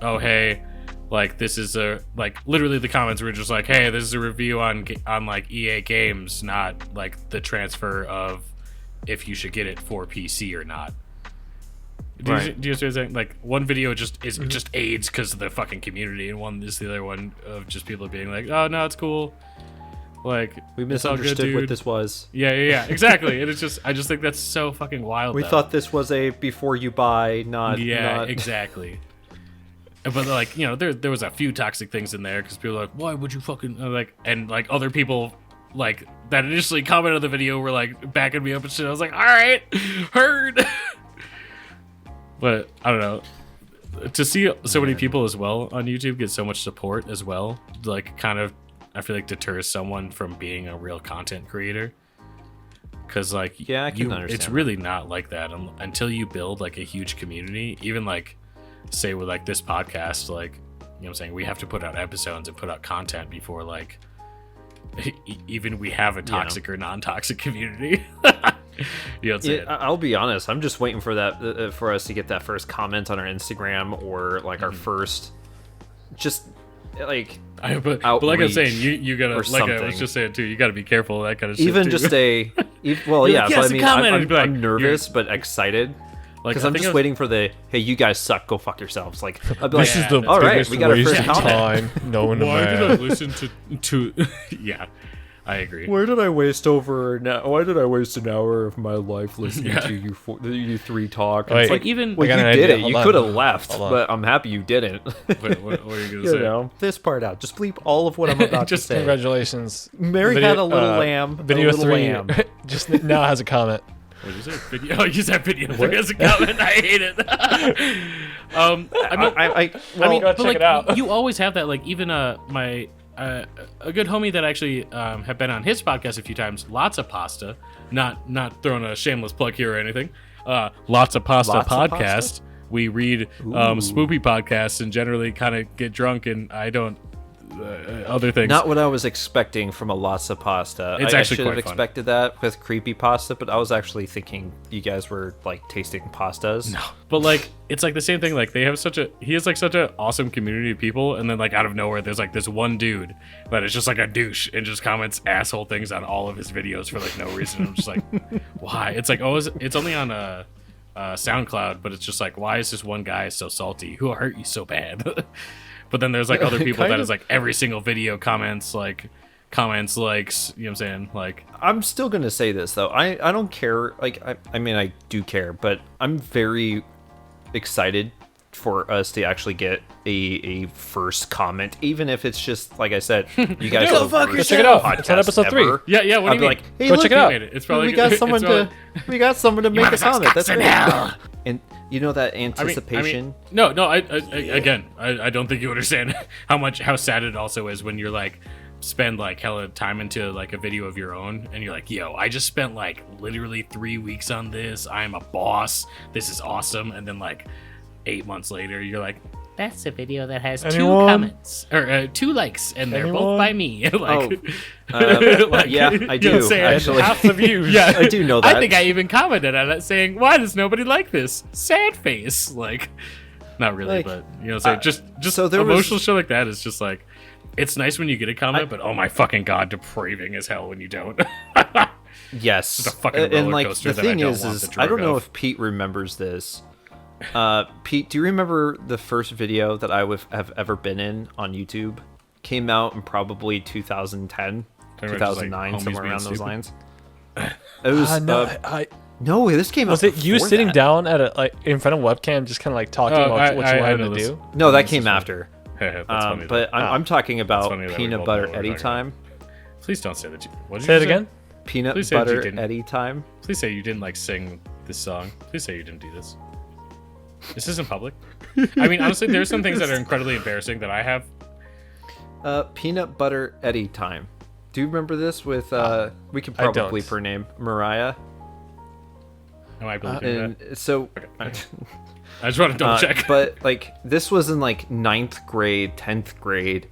[SPEAKER 2] oh hey, like this is a like literally the comments were just like, hey, this is a review on like EA games, not like the transfer of if you should get it for PC or not. Do you see what I'm saying? Like one video just aids because of the fucking community, and one is the other one of just people being like, oh no, it's cool. Like
[SPEAKER 1] we misunderstood what this was.
[SPEAKER 2] Yeah, exactly. And it's just, I just think that's so fucking wild.
[SPEAKER 1] We thought this was a before you buy, not.
[SPEAKER 2] Exactly. But like, you know, there was a few toxic things in there because people were like, why would you fucking like, and like other people like that initially commented on the video were like backing me up and shit. I was like, all right, heard. But I don't know. To see so many people as well on YouTube get so much support as well, like kind of, I feel like deters someone from being a real content creator. Cause like,
[SPEAKER 1] yeah, I can understand.
[SPEAKER 2] It's really not like that until you build like a huge community. Even like, say with like this podcast, like, you know what I'm saying, we have to put out episodes and put out content before like even we have a toxic or non-toxic community. You know what I'm saying?
[SPEAKER 1] I'll be honest, I'm just waiting for that for us to get that first comment on our Instagram or like our first just like
[SPEAKER 2] but like I'm saying, you gotta, like something. I was just saying too, you gotta be careful of that kind of shit.
[SPEAKER 1] Even
[SPEAKER 2] too.
[SPEAKER 1] just well, yeah, but I mean, I'm nervous but excited.
[SPEAKER 2] Like,
[SPEAKER 1] because I'm just waiting for the, hey, you guys suck, go fuck yourselves. Like, I'll be
[SPEAKER 3] this
[SPEAKER 1] like,
[SPEAKER 3] is the
[SPEAKER 1] all right,
[SPEAKER 3] biggest
[SPEAKER 1] we got our first
[SPEAKER 3] waste of
[SPEAKER 1] comment.
[SPEAKER 3] time knowing
[SPEAKER 2] Why
[SPEAKER 3] man.
[SPEAKER 2] did I listen to yeah, I agree.
[SPEAKER 1] Why did I waste an hour of my life listening to you three talk?
[SPEAKER 3] Wait,
[SPEAKER 1] it's like,
[SPEAKER 2] even
[SPEAKER 1] well, you did it. You could have left,
[SPEAKER 3] Hold on.
[SPEAKER 1] but I'm happy you didn't.
[SPEAKER 2] Wait, what are you gonna say?
[SPEAKER 1] Know, this part out. Just bleep all of what I'm about to say.
[SPEAKER 3] Congratulations.
[SPEAKER 1] Mary had a little lamb.
[SPEAKER 3] Video
[SPEAKER 1] a little
[SPEAKER 3] 3
[SPEAKER 1] lamb.
[SPEAKER 3] just now has a comment.
[SPEAKER 2] What did you say? Video? Oh, you said video 3 has a comment. I hate it. I mean,
[SPEAKER 3] go
[SPEAKER 2] but
[SPEAKER 3] check
[SPEAKER 2] like,
[SPEAKER 3] it out.
[SPEAKER 2] You always have that. Like even my a good homie that actually have been on his podcast a few times. Lots of pasta. Not throwing a shameless plug here or anything. Lots of pasta podcast. We read spoopy podcasts and generally kind of get drunk, and I don't. Other things.
[SPEAKER 1] Not what I was expecting from a lots of pasta.
[SPEAKER 2] It's
[SPEAKER 1] I
[SPEAKER 2] actually
[SPEAKER 1] should have
[SPEAKER 2] quite fun.
[SPEAKER 1] expected that with creepy pasta, but I was actually thinking you guys were like tasting pastas.
[SPEAKER 2] No, but like it's like the same thing. Like he has such an awesome community of people, and then like out of nowhere, there's like this one dude that is just like a douche and just comments asshole things on all of his videos for like no reason. I'm just like, why? It's like it's only on SoundCloud, but it's just like, why is this one guy so salty? Who hurt you so bad? But then there's like other people that is like every single video comments, likes, you know what I'm saying? Like,
[SPEAKER 1] I'm still gonna say this though. I don't care. Like, I mean, I do care, but I'm very excited for us to actually get a first comment, even if it's just like I said, you guys
[SPEAKER 3] Go fuck yourself. Check it out. It's on episode 3.
[SPEAKER 2] Yeah. What do you mean?
[SPEAKER 1] Like, hey,
[SPEAKER 3] go
[SPEAKER 1] look,
[SPEAKER 3] check it out.
[SPEAKER 2] It's probably
[SPEAKER 1] we got someone to make a comment. That's great. And you know that anticipation.
[SPEAKER 2] I don't think you understand how sad it also is when you're like spend like hella time into like a video of your own and you're like, yo, I just spent like literally 3 weeks on this. I'm a boss. This is awesome. And then like 8 months later, you're like, that's a video that has 2 comments or 2 likes, and they're both by me. Like,
[SPEAKER 1] yeah, I do. Actually,
[SPEAKER 3] half the views.
[SPEAKER 2] Yeah,
[SPEAKER 1] I do know that.
[SPEAKER 2] I think I even commented on it saying, "Why does nobody like this?" Sad face. Like, not really,
[SPEAKER 1] like,
[SPEAKER 2] but you know, just
[SPEAKER 1] so there
[SPEAKER 2] emotional shit like that is just like, it's nice when you get a comment, but oh my fucking god, depraving as hell when you don't.
[SPEAKER 1] Yes,
[SPEAKER 2] it's a fucking roller
[SPEAKER 1] and like
[SPEAKER 2] coaster
[SPEAKER 1] the
[SPEAKER 2] that I
[SPEAKER 1] thing
[SPEAKER 2] don't
[SPEAKER 1] is
[SPEAKER 2] want the
[SPEAKER 1] I don't
[SPEAKER 2] drug
[SPEAKER 1] know
[SPEAKER 2] of.
[SPEAKER 1] if Pete remembers this. Pete, do you remember the first video that I have ever been in on YouTube? Came out in probably 2010, 2009,
[SPEAKER 2] like
[SPEAKER 1] somewhere around those
[SPEAKER 2] stupid?
[SPEAKER 1] lines. It was no, this came
[SPEAKER 3] Was
[SPEAKER 1] out.
[SPEAKER 3] it you
[SPEAKER 1] before
[SPEAKER 3] sitting
[SPEAKER 1] that.
[SPEAKER 3] down at in front of webcam, just kind of like talking about what you wanted to do?
[SPEAKER 1] No, that came after.
[SPEAKER 2] That's funny,
[SPEAKER 1] But I'm talking about
[SPEAKER 2] funny that we
[SPEAKER 1] peanut
[SPEAKER 2] both
[SPEAKER 1] butter
[SPEAKER 2] know what we're
[SPEAKER 1] Eddie
[SPEAKER 2] talking
[SPEAKER 1] time.
[SPEAKER 2] Please don't say that. What did
[SPEAKER 3] Say
[SPEAKER 2] you
[SPEAKER 3] it again.
[SPEAKER 1] Peanut
[SPEAKER 2] Please say that you
[SPEAKER 1] butter
[SPEAKER 2] didn't.
[SPEAKER 1] Eddie time.
[SPEAKER 2] Please say you didn't like sing this song. Please say you didn't do this. This isn't public. I mean, honestly, there's some things that are incredibly embarrassing that I have.
[SPEAKER 1] Peanut butter Eddie time. Do you remember this with we could
[SPEAKER 3] I
[SPEAKER 1] probably
[SPEAKER 3] don't.
[SPEAKER 1] bleep her name, Mariah?
[SPEAKER 2] Am I believing that?
[SPEAKER 1] And so,
[SPEAKER 2] I just want to double check.
[SPEAKER 1] but like this was in like 9th grade, 10th grade,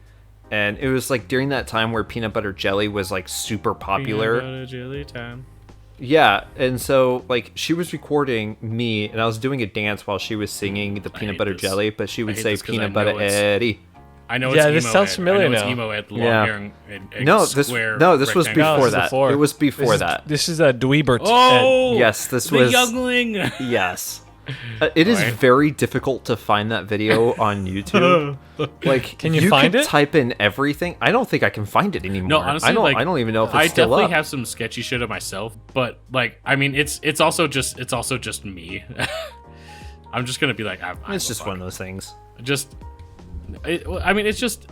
[SPEAKER 1] and it was like during that time where peanut butter jelly was like super popular.
[SPEAKER 2] Peanut butter jelly time.
[SPEAKER 1] Yeah, and so like she was recording me, and I was doing a dance while she was singing the peanut butter jelly, but she would say peanut butter Eddie.
[SPEAKER 2] I know it's
[SPEAKER 3] Yeah,
[SPEAKER 2] emo
[SPEAKER 3] this sounds
[SPEAKER 2] Ed.
[SPEAKER 3] familiar
[SPEAKER 2] I know
[SPEAKER 3] now.
[SPEAKER 2] It's emo Ed, the long
[SPEAKER 1] Yeah.
[SPEAKER 2] hair and
[SPEAKER 1] No,
[SPEAKER 2] square
[SPEAKER 1] this was
[SPEAKER 2] rectangle.
[SPEAKER 1] before
[SPEAKER 3] this is
[SPEAKER 1] that.
[SPEAKER 3] before.
[SPEAKER 1] It was before that.
[SPEAKER 3] This is a Dweebert.
[SPEAKER 2] Oh,
[SPEAKER 1] Yes, this
[SPEAKER 2] the
[SPEAKER 1] was
[SPEAKER 2] youngling.
[SPEAKER 1] Yes. It is
[SPEAKER 2] Alright.
[SPEAKER 1] very difficult to find that video on YouTube. Like,
[SPEAKER 3] Can you find
[SPEAKER 1] could
[SPEAKER 3] it?
[SPEAKER 1] type in everything. I don't think I can find it anymore.
[SPEAKER 2] No, honestly,
[SPEAKER 1] I don't.
[SPEAKER 2] like,
[SPEAKER 1] I don't even know if it's
[SPEAKER 2] I
[SPEAKER 1] still
[SPEAKER 2] definitely
[SPEAKER 1] up.
[SPEAKER 2] have some sketchy shit of myself, but like, I mean, it's also just me. I'm just gonna be like,
[SPEAKER 1] It's just one of those things.
[SPEAKER 2] I mean, it's just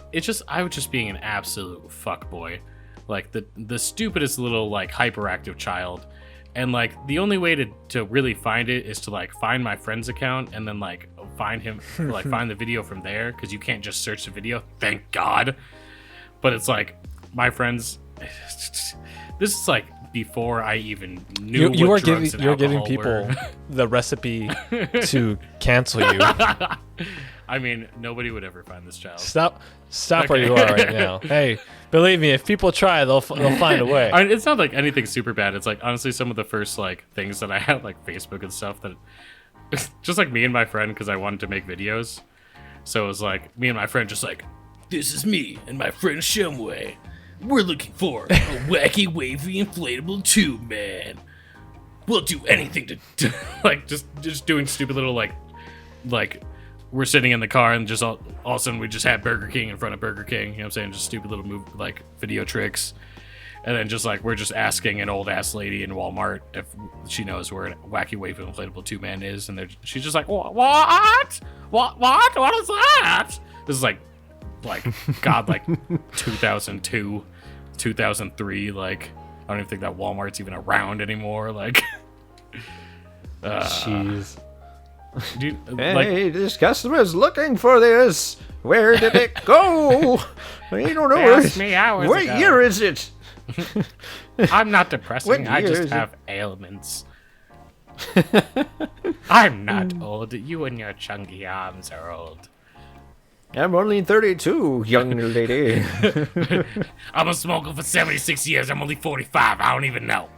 [SPEAKER 2] I was just being an absolute fuckboy, like the stupidest little like hyperactive child, and like the only way to really find it is to like find my friend's account and then like find him, like find the video from there, because you can't just search the video. Thank God. But it's like my friends. This is like before I even knew
[SPEAKER 3] You
[SPEAKER 2] what
[SPEAKER 3] are
[SPEAKER 2] drugs
[SPEAKER 3] giving
[SPEAKER 2] and
[SPEAKER 3] you're giving
[SPEAKER 2] alcohol
[SPEAKER 3] people
[SPEAKER 2] were.
[SPEAKER 3] the recipe to cancel you.
[SPEAKER 2] I mean, nobody would ever find this child.
[SPEAKER 3] Stop
[SPEAKER 2] Okay.
[SPEAKER 3] where you are right now. Hey, believe me, if people try, they'll find a way.
[SPEAKER 2] I mean, it's not like anything super bad. It's like honestly some of the first like things that I had, like Facebook and stuff, that just like me and my friend, because I wanted to make videos. So it was like me and my friend just like, this is me and my friend Shumway. We're looking for a wacky, wavy, inflatable tube man. We'll do anything to like just doing stupid little like we're sitting in the car and just all of a sudden we just had Burger King in front of Burger King. You know what I'm saying? Just stupid little like video tricks. And then just like we're just asking an old ass lady in Walmart if she knows where a wacky wave inflatable 2-man is, and she's just like, what? What is that? This is like God, like 2002, 2003. Like I don't even think that Walmart's even around anymore. Like,
[SPEAKER 1] Jeez.
[SPEAKER 2] dude,
[SPEAKER 1] Hey, this customer's looking for this. Where did it go? I don't know.
[SPEAKER 2] Asked me hours
[SPEAKER 1] What
[SPEAKER 2] ago.
[SPEAKER 1] year is it?
[SPEAKER 2] I'm not depressing.
[SPEAKER 1] What
[SPEAKER 2] I
[SPEAKER 1] year
[SPEAKER 2] just
[SPEAKER 1] is it?
[SPEAKER 2] have ailments. I'm not old. You and your chunky arms are old.
[SPEAKER 1] I'm only 32, young lady.
[SPEAKER 2] I'm a smoker for 76 years. I'm only 45. I don't even know.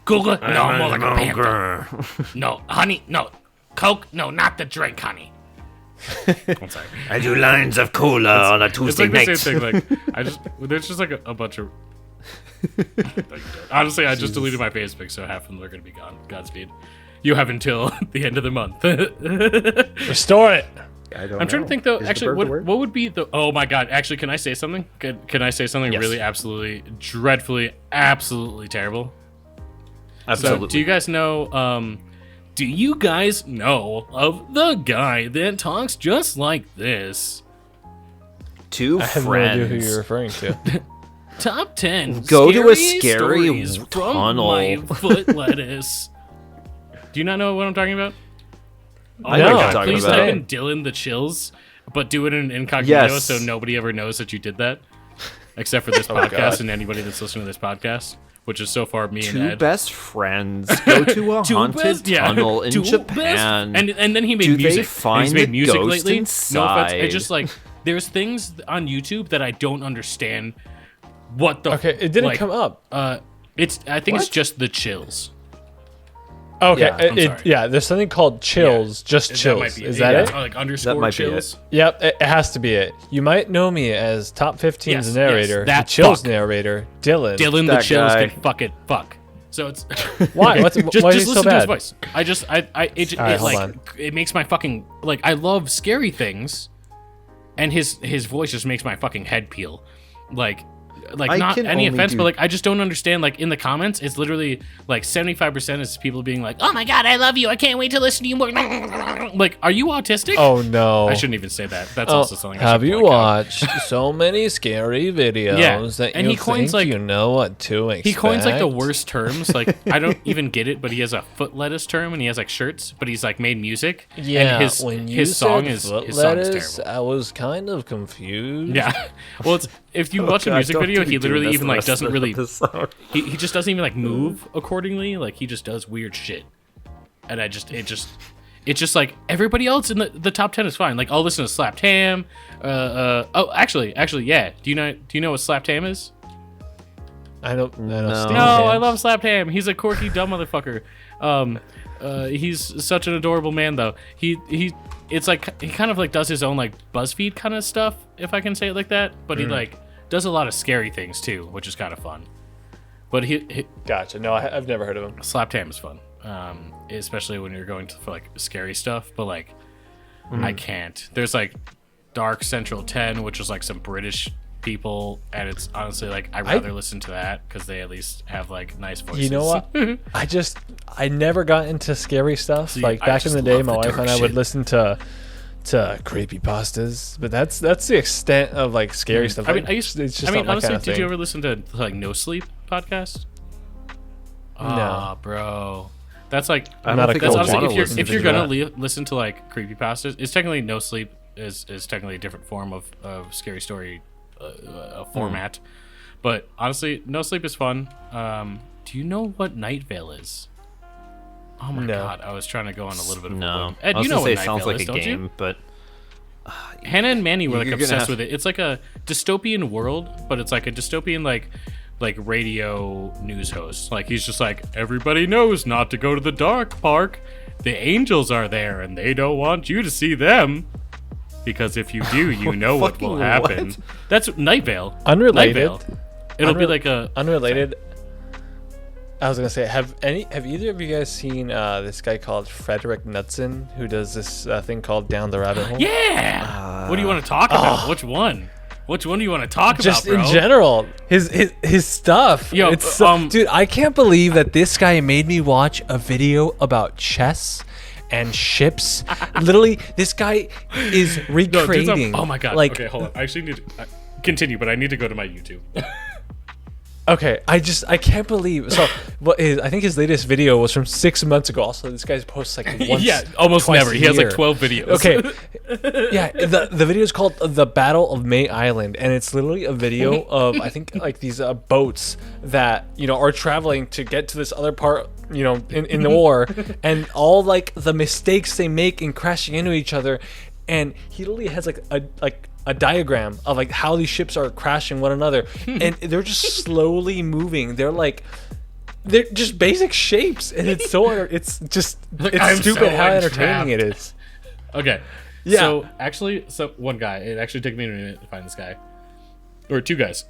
[SPEAKER 2] Cougar? No, I'm more like a panther. No, honey? No. Coke? No, not the drink, honey. I'm sorry.
[SPEAKER 1] I do lines of cola on a
[SPEAKER 2] It's
[SPEAKER 1] Tuesday
[SPEAKER 2] like the
[SPEAKER 1] night.
[SPEAKER 2] same thing. Like, there's just like a bunch of. Honestly, I just deleted my Facebook, so half of them are gonna be gone. Godspeed. You have until the end of the month.
[SPEAKER 3] Restore it.
[SPEAKER 1] I'm
[SPEAKER 2] I'm trying to think though. Actually, what would be the? Oh my God! Actually, can I say something? Can I say something
[SPEAKER 1] Yes.
[SPEAKER 2] really absolutely dreadfully, absolutely terrible?
[SPEAKER 1] Absolutely.
[SPEAKER 2] So, do you guys know? Do you guys know of the guy that talks just like this?
[SPEAKER 1] Two
[SPEAKER 3] I have no
[SPEAKER 1] friends.
[SPEAKER 3] idea who you're referring to.
[SPEAKER 2] Top 10
[SPEAKER 1] Go to a
[SPEAKER 2] scary
[SPEAKER 1] scary
[SPEAKER 2] stories
[SPEAKER 1] tunnel.
[SPEAKER 2] from my foot lettuce. Do you not know what I'm talking about? Oh
[SPEAKER 1] I
[SPEAKER 3] know
[SPEAKER 2] my
[SPEAKER 3] what
[SPEAKER 2] God,
[SPEAKER 3] you're talking
[SPEAKER 2] please
[SPEAKER 3] about.
[SPEAKER 2] type in Dylan the Chills, but do it in incognito
[SPEAKER 1] Yes.
[SPEAKER 2] so nobody ever knows that you did that. Except for this podcast
[SPEAKER 3] God.
[SPEAKER 2] and anybody that's listening to this podcast, which is so far me and
[SPEAKER 1] Two
[SPEAKER 2] Ed.
[SPEAKER 1] best friends go to a
[SPEAKER 2] Two
[SPEAKER 1] haunted
[SPEAKER 2] best- yeah.
[SPEAKER 1] tunnel in
[SPEAKER 2] Two
[SPEAKER 1] Japan.
[SPEAKER 2] best- and then he made
[SPEAKER 1] Do
[SPEAKER 2] music.
[SPEAKER 1] they
[SPEAKER 2] And
[SPEAKER 1] find
[SPEAKER 2] he's made
[SPEAKER 1] the
[SPEAKER 2] music
[SPEAKER 1] ghost
[SPEAKER 2] lately. No offense.
[SPEAKER 1] inside?
[SPEAKER 2] It's just like there's things on YouTube that I don't understand. What the?
[SPEAKER 3] Okay, it didn't
[SPEAKER 2] like,
[SPEAKER 3] come up.
[SPEAKER 2] I think it's just the chills.
[SPEAKER 3] Okay,
[SPEAKER 1] Yeah,
[SPEAKER 2] I'm sorry.
[SPEAKER 3] yeah. There's something called chills, just
[SPEAKER 2] That
[SPEAKER 3] chills.
[SPEAKER 2] might be
[SPEAKER 3] Is
[SPEAKER 2] yeah,
[SPEAKER 3] that
[SPEAKER 2] it's
[SPEAKER 3] it?
[SPEAKER 2] like underscore
[SPEAKER 1] might be it.
[SPEAKER 2] chills.
[SPEAKER 3] Yep, it has to be it. You might know me as Top 15's
[SPEAKER 2] Yes,
[SPEAKER 3] narrator,
[SPEAKER 2] yes, that
[SPEAKER 3] the chills
[SPEAKER 2] fuck.
[SPEAKER 3] narrator, Dylan.
[SPEAKER 2] Dylan the
[SPEAKER 1] That
[SPEAKER 2] chills
[SPEAKER 1] guy.
[SPEAKER 2] can fuck it. Fuck. So it's
[SPEAKER 3] Why? Why is
[SPEAKER 2] just
[SPEAKER 3] he so
[SPEAKER 2] listen to his
[SPEAKER 3] bad?
[SPEAKER 2] voice. It
[SPEAKER 3] All right,
[SPEAKER 2] it
[SPEAKER 3] hold
[SPEAKER 2] like
[SPEAKER 3] on.
[SPEAKER 2] it makes my fucking like I love scary things, and his voice just makes my fucking head peel, like
[SPEAKER 1] I
[SPEAKER 2] not
[SPEAKER 1] can
[SPEAKER 2] any
[SPEAKER 1] only
[SPEAKER 2] offense,
[SPEAKER 1] do-
[SPEAKER 2] but like I just don't understand. Like in the comments, it's literally like 75% is people being like, "Oh my God, I love you! I can't wait to listen to you more." Like, are you autistic?
[SPEAKER 3] Oh no!
[SPEAKER 2] I shouldn't even say that. That's
[SPEAKER 3] Oh,
[SPEAKER 2] also something. I
[SPEAKER 3] have
[SPEAKER 2] should
[SPEAKER 3] you
[SPEAKER 2] boycott.
[SPEAKER 3] watched so many scary videos
[SPEAKER 2] Yeah,
[SPEAKER 3] that
[SPEAKER 2] and
[SPEAKER 3] you
[SPEAKER 2] he coins,
[SPEAKER 3] think
[SPEAKER 2] like-
[SPEAKER 3] you know what to expect?
[SPEAKER 2] He coins like the worst terms. Like I don't even get it, but he has a foot lettuce term, and he has like shirts, but he's like made music.
[SPEAKER 3] Yeah,
[SPEAKER 2] and his
[SPEAKER 3] when you
[SPEAKER 2] his song
[SPEAKER 3] said
[SPEAKER 2] is
[SPEAKER 3] foot
[SPEAKER 2] his song is
[SPEAKER 3] lettuce,
[SPEAKER 2] terrible.
[SPEAKER 3] I was kind of confused.
[SPEAKER 2] Yeah, well, it's if you watch a
[SPEAKER 1] God,
[SPEAKER 2] music
[SPEAKER 1] don't
[SPEAKER 2] video,
[SPEAKER 1] do
[SPEAKER 2] he literally
[SPEAKER 1] this
[SPEAKER 2] even
[SPEAKER 1] the
[SPEAKER 2] like
[SPEAKER 1] rest
[SPEAKER 2] doesn't
[SPEAKER 1] of
[SPEAKER 2] really
[SPEAKER 1] the song.
[SPEAKER 2] he just doesn't even like move accordingly. Like he just does weird shit. and it's just like everybody else in the top 10 is fine. Like I'll listen to Slapped Ham. Actually, yeah. Do you know what Slapped Ham is?
[SPEAKER 3] I don't know.
[SPEAKER 1] No.
[SPEAKER 2] No, I love Slapped Ham. He's a quirky dumb motherfucker. He's such an adorable man though. It's like he kind of like does his own like BuzzFeed kind of stuff, if I can say it like that. But he like does a lot of scary things too, which is kind of fun. But he
[SPEAKER 3] Gotcha. No, I've never heard of him.
[SPEAKER 2] Slapped Ham is fun, especially when you're going for like scary stuff. But like, I can't. There's like Dark Central 10, which is like some British people, and it's honestly like I'd rather listen to that because they at least have like nice voices.
[SPEAKER 3] You know what? I never got into scary stuff.
[SPEAKER 2] See,
[SPEAKER 3] like
[SPEAKER 2] I
[SPEAKER 3] back in
[SPEAKER 2] just
[SPEAKER 3] the day,
[SPEAKER 2] love
[SPEAKER 3] my
[SPEAKER 2] the
[SPEAKER 3] wife
[SPEAKER 2] dark
[SPEAKER 3] and I would
[SPEAKER 2] shit.
[SPEAKER 3] listen to creepypastas, but that's the extent of like scary stuff.
[SPEAKER 2] I mean,
[SPEAKER 3] Like, it's just not my
[SPEAKER 2] honestly,
[SPEAKER 3] kind of
[SPEAKER 2] did
[SPEAKER 3] thing.
[SPEAKER 2] you ever listen to like No Sleep podcast?
[SPEAKER 3] No.
[SPEAKER 2] Bro, that's like
[SPEAKER 1] I don't
[SPEAKER 3] not a
[SPEAKER 1] think
[SPEAKER 2] that's
[SPEAKER 1] I
[SPEAKER 3] cool
[SPEAKER 2] honestly
[SPEAKER 1] wanna
[SPEAKER 2] if
[SPEAKER 1] listen
[SPEAKER 2] you're
[SPEAKER 1] to
[SPEAKER 2] gonna
[SPEAKER 1] that.
[SPEAKER 2] listen to like creepypastas, it's technically No Sleep is technically a different form of scary story format. But honestly, No Sleep is fun. Do you know what Night Vale is? Oh my
[SPEAKER 3] No.
[SPEAKER 2] god, I was trying to go on a little bit of a
[SPEAKER 1] No,
[SPEAKER 2] limb. Ed,
[SPEAKER 1] I was
[SPEAKER 2] you know
[SPEAKER 1] gonna say
[SPEAKER 2] what
[SPEAKER 1] it
[SPEAKER 2] Night
[SPEAKER 1] sounds
[SPEAKER 2] Vale
[SPEAKER 1] like
[SPEAKER 2] is,
[SPEAKER 1] a
[SPEAKER 2] don't
[SPEAKER 1] game,
[SPEAKER 2] you?
[SPEAKER 1] but
[SPEAKER 2] Hannah and Manny were like
[SPEAKER 1] You're gonna
[SPEAKER 2] obsessed
[SPEAKER 1] have-
[SPEAKER 2] with it. It's like a dystopian world, but it's like a dystopian like radio news host. Like he's just like, everybody knows not to go to the dark park. The angels are there and they don't want you to see them. Because if you do, you know what will
[SPEAKER 1] Fucking
[SPEAKER 2] happen.
[SPEAKER 1] what?
[SPEAKER 2] That's Night Vale.
[SPEAKER 3] Unrelated.
[SPEAKER 2] Night Vale. It'll be like a
[SPEAKER 3] Unrelated. I was gonna say, have either of you guys seen this guy called Frederick Knudsen who does this thing called Down the Rabbit Hole?
[SPEAKER 2] yeah. What do you want to talk about? Which one? Which one do you want to talk
[SPEAKER 3] Just
[SPEAKER 2] about, bro?
[SPEAKER 3] in general, his stuff.
[SPEAKER 2] Yo,
[SPEAKER 3] it's dude, I can't believe that this guy made me watch a video about chess and ships. Literally, this guy is
[SPEAKER 2] No, dude's
[SPEAKER 3] recreating.
[SPEAKER 2] oh my god.
[SPEAKER 3] Like,
[SPEAKER 2] Okay, hold on. I actually need to continue, but I need to go to my YouTube.
[SPEAKER 3] okay, I can't believe. So, I think his latest video was from 6 months ago. Also, this guy posts like once,
[SPEAKER 2] yeah, almost
[SPEAKER 3] twice
[SPEAKER 2] never.
[SPEAKER 3] a
[SPEAKER 2] He has like
[SPEAKER 3] year.
[SPEAKER 2] 12 videos.
[SPEAKER 3] Okay. Yeah, the video is called The Battle of May Island, and it's literally a video of, I think, like these boats that, are traveling to get to this other part, in the war, and all like the mistakes they make in crashing into each other. And he literally has like a diagram of like how these ships are crashing one another, and they're just slowly moving. They're just basic shapes, and it's
[SPEAKER 2] I'm
[SPEAKER 3] stupid
[SPEAKER 2] so
[SPEAKER 3] how entertaining
[SPEAKER 2] entrapped.
[SPEAKER 3] it is.
[SPEAKER 2] Okay.
[SPEAKER 3] Yeah.
[SPEAKER 2] So one guy, it actually took me a minute to find this guy. Or two guys.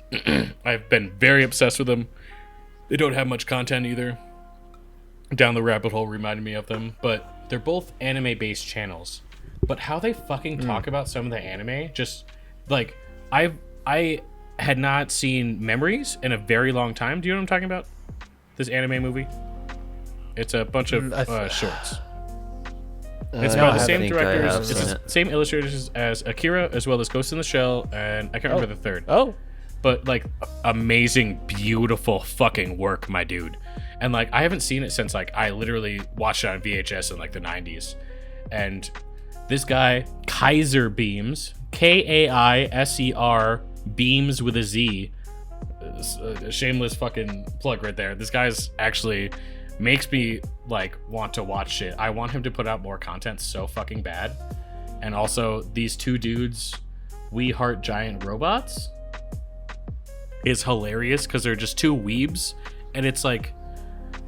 [SPEAKER 2] I've been very obsessed with them. They don't have much content either. Down the Rabbit Hole reminded me of them, but they're both anime-based channels. But how they fucking talk about some of the anime, just like I had not seen Memories in a very long time. Do you know what I'm talking about? This anime movie. It's a bunch of shorts. It's
[SPEAKER 1] I
[SPEAKER 2] by the
[SPEAKER 1] don't
[SPEAKER 2] same
[SPEAKER 1] think I
[SPEAKER 2] directors.
[SPEAKER 1] have
[SPEAKER 2] It's
[SPEAKER 1] seen
[SPEAKER 2] the
[SPEAKER 1] it.
[SPEAKER 2] same illustrators as Akira, as well as Ghost in the Shell, and I can't remember the third.
[SPEAKER 3] Oh,
[SPEAKER 2] But like amazing, beautiful fucking work, my dude. And like I haven't seen it since like I literally watched it on VHS in like the 90s. And this guy, Kaiser Beams, Kaiser Beams with a Z. A shameless fucking plug right there. This guy's actually makes me like want to watch shit. I want him to put out more content so fucking bad. And also these two dudes, We Heart Giant Robots, is hilarious because they're just two weebs, and it's like,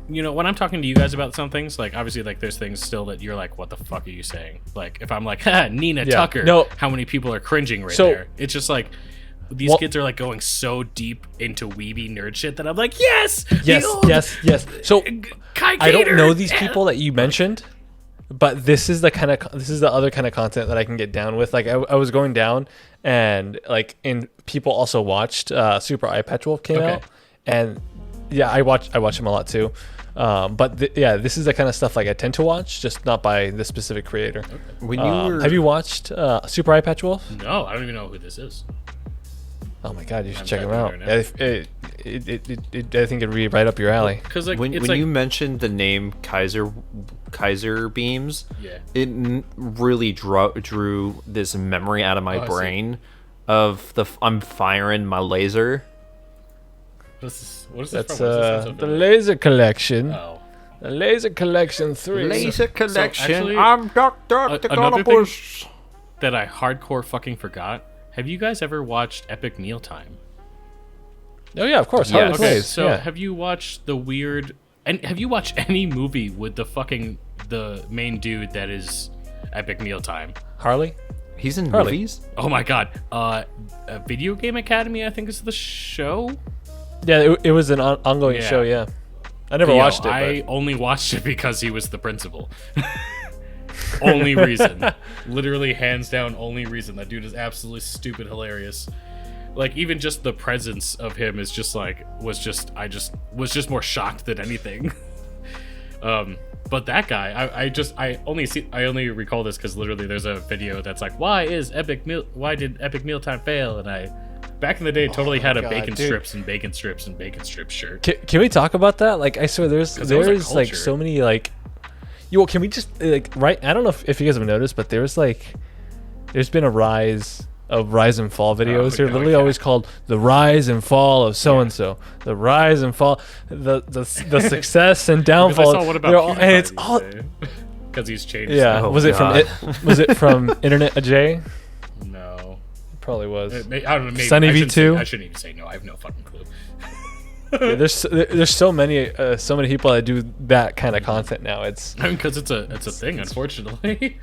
[SPEAKER 2] when I'm talking to you guys about some things, like obviously like there's things still that you're like, what the fuck are you saying? Like if I'm like, Nina Tucker,
[SPEAKER 3] no.
[SPEAKER 2] how many people are cringing right
[SPEAKER 3] So-
[SPEAKER 2] there? It's just like these kids are like going so deep into weeby nerd shit that I'm like, yes.
[SPEAKER 3] yes. So
[SPEAKER 2] Kai
[SPEAKER 3] I don't
[SPEAKER 2] Gator.
[SPEAKER 3] know these people that you mentioned, but this is the other kind of content that I can get down with. Like I was going down, and like people also watched Super Eye Patch Wolf came out, and yeah, I watch him a lot too. But this is the kind of stuff like I tend to watch, just not by the specific creator.
[SPEAKER 1] When you were
[SPEAKER 3] Have you watched Super Eye Patch Wolf?
[SPEAKER 2] No, I don't even know who this is.
[SPEAKER 3] Oh my god, you should
[SPEAKER 2] I'm
[SPEAKER 3] check him
[SPEAKER 2] typing
[SPEAKER 3] out.
[SPEAKER 2] it right
[SPEAKER 3] I think it'd be right up your alley.
[SPEAKER 2] Because like
[SPEAKER 1] when
[SPEAKER 2] it's like
[SPEAKER 1] you mentioned the name Kaiser Beams,
[SPEAKER 2] Yeah.
[SPEAKER 1] it really drew this memory out of my
[SPEAKER 2] I see.
[SPEAKER 1] brain of I'm firing my laser.
[SPEAKER 2] what is this
[SPEAKER 3] That's
[SPEAKER 2] from? What is this
[SPEAKER 3] the
[SPEAKER 2] episode?
[SPEAKER 3] Laser Collection.
[SPEAKER 2] Oh,
[SPEAKER 3] Laser Collection 3.
[SPEAKER 1] Laser Collection.
[SPEAKER 2] actually,
[SPEAKER 1] I'm Dr.
[SPEAKER 2] another thing
[SPEAKER 1] Octopus.
[SPEAKER 2] that I hardcore fucking forgot. Have you guys ever watched Epic Mealtime?
[SPEAKER 3] Oh yeah, of course.
[SPEAKER 1] Yes.
[SPEAKER 3] Harley
[SPEAKER 2] Okay,
[SPEAKER 3] Plays.
[SPEAKER 2] so
[SPEAKER 3] yeah.
[SPEAKER 2] have you watched the weird... And have you watched any movie with the main dude that is Epic Mealtime?
[SPEAKER 3] Harley?
[SPEAKER 1] He's in
[SPEAKER 3] Harley.
[SPEAKER 1] movies?
[SPEAKER 2] Oh my god. Video Game Academy, I think is the show?
[SPEAKER 3] Yeah, it was an ongoing
[SPEAKER 2] Yeah.
[SPEAKER 3] show, yeah. I never watched it,
[SPEAKER 2] I only watched it because he was the principal. Only reason. Literally, hands down, only reason. That dude is absolutely stupid hilarious. Like, even just the presence of him is just like, was just more shocked than anything. But that guy, I only recall this because literally there's a video that's like, why did Epic Mealtime fail? And back in the day, totally had a
[SPEAKER 3] God,
[SPEAKER 2] bacon
[SPEAKER 3] dude.
[SPEAKER 2] strips and bacon strips and bacon strips shirt.
[SPEAKER 3] Can we talk about that? Like, I swear, there's
[SPEAKER 2] 'Cause that was a
[SPEAKER 3] like
[SPEAKER 2] culture.
[SPEAKER 3] so many like, can we just like I don't know if you guys have noticed, but there's been a rise of rise and fall videos. They're
[SPEAKER 2] no,
[SPEAKER 3] literally
[SPEAKER 2] yeah.
[SPEAKER 3] always called the rise and fall of so and so, the rise and fall, the success and
[SPEAKER 2] Because I
[SPEAKER 3] downfall.
[SPEAKER 2] saw what
[SPEAKER 3] They're
[SPEAKER 2] about
[SPEAKER 3] all- and it's all
[SPEAKER 2] because he's changed.
[SPEAKER 3] yeah.
[SPEAKER 1] Oh,
[SPEAKER 3] was it from
[SPEAKER 1] God.
[SPEAKER 3] Was it from Internet Ajay?
[SPEAKER 2] No.
[SPEAKER 3] Probably was.
[SPEAKER 2] I don't know. Maybe
[SPEAKER 3] Sunny
[SPEAKER 2] I shouldn't
[SPEAKER 3] V2?
[SPEAKER 2] say- I shouldn't even say no. I have no fucking clue.
[SPEAKER 3] Yeah, there's so many people that do that kind of content now. It's
[SPEAKER 2] I mean, because it's a thing, unfortunately.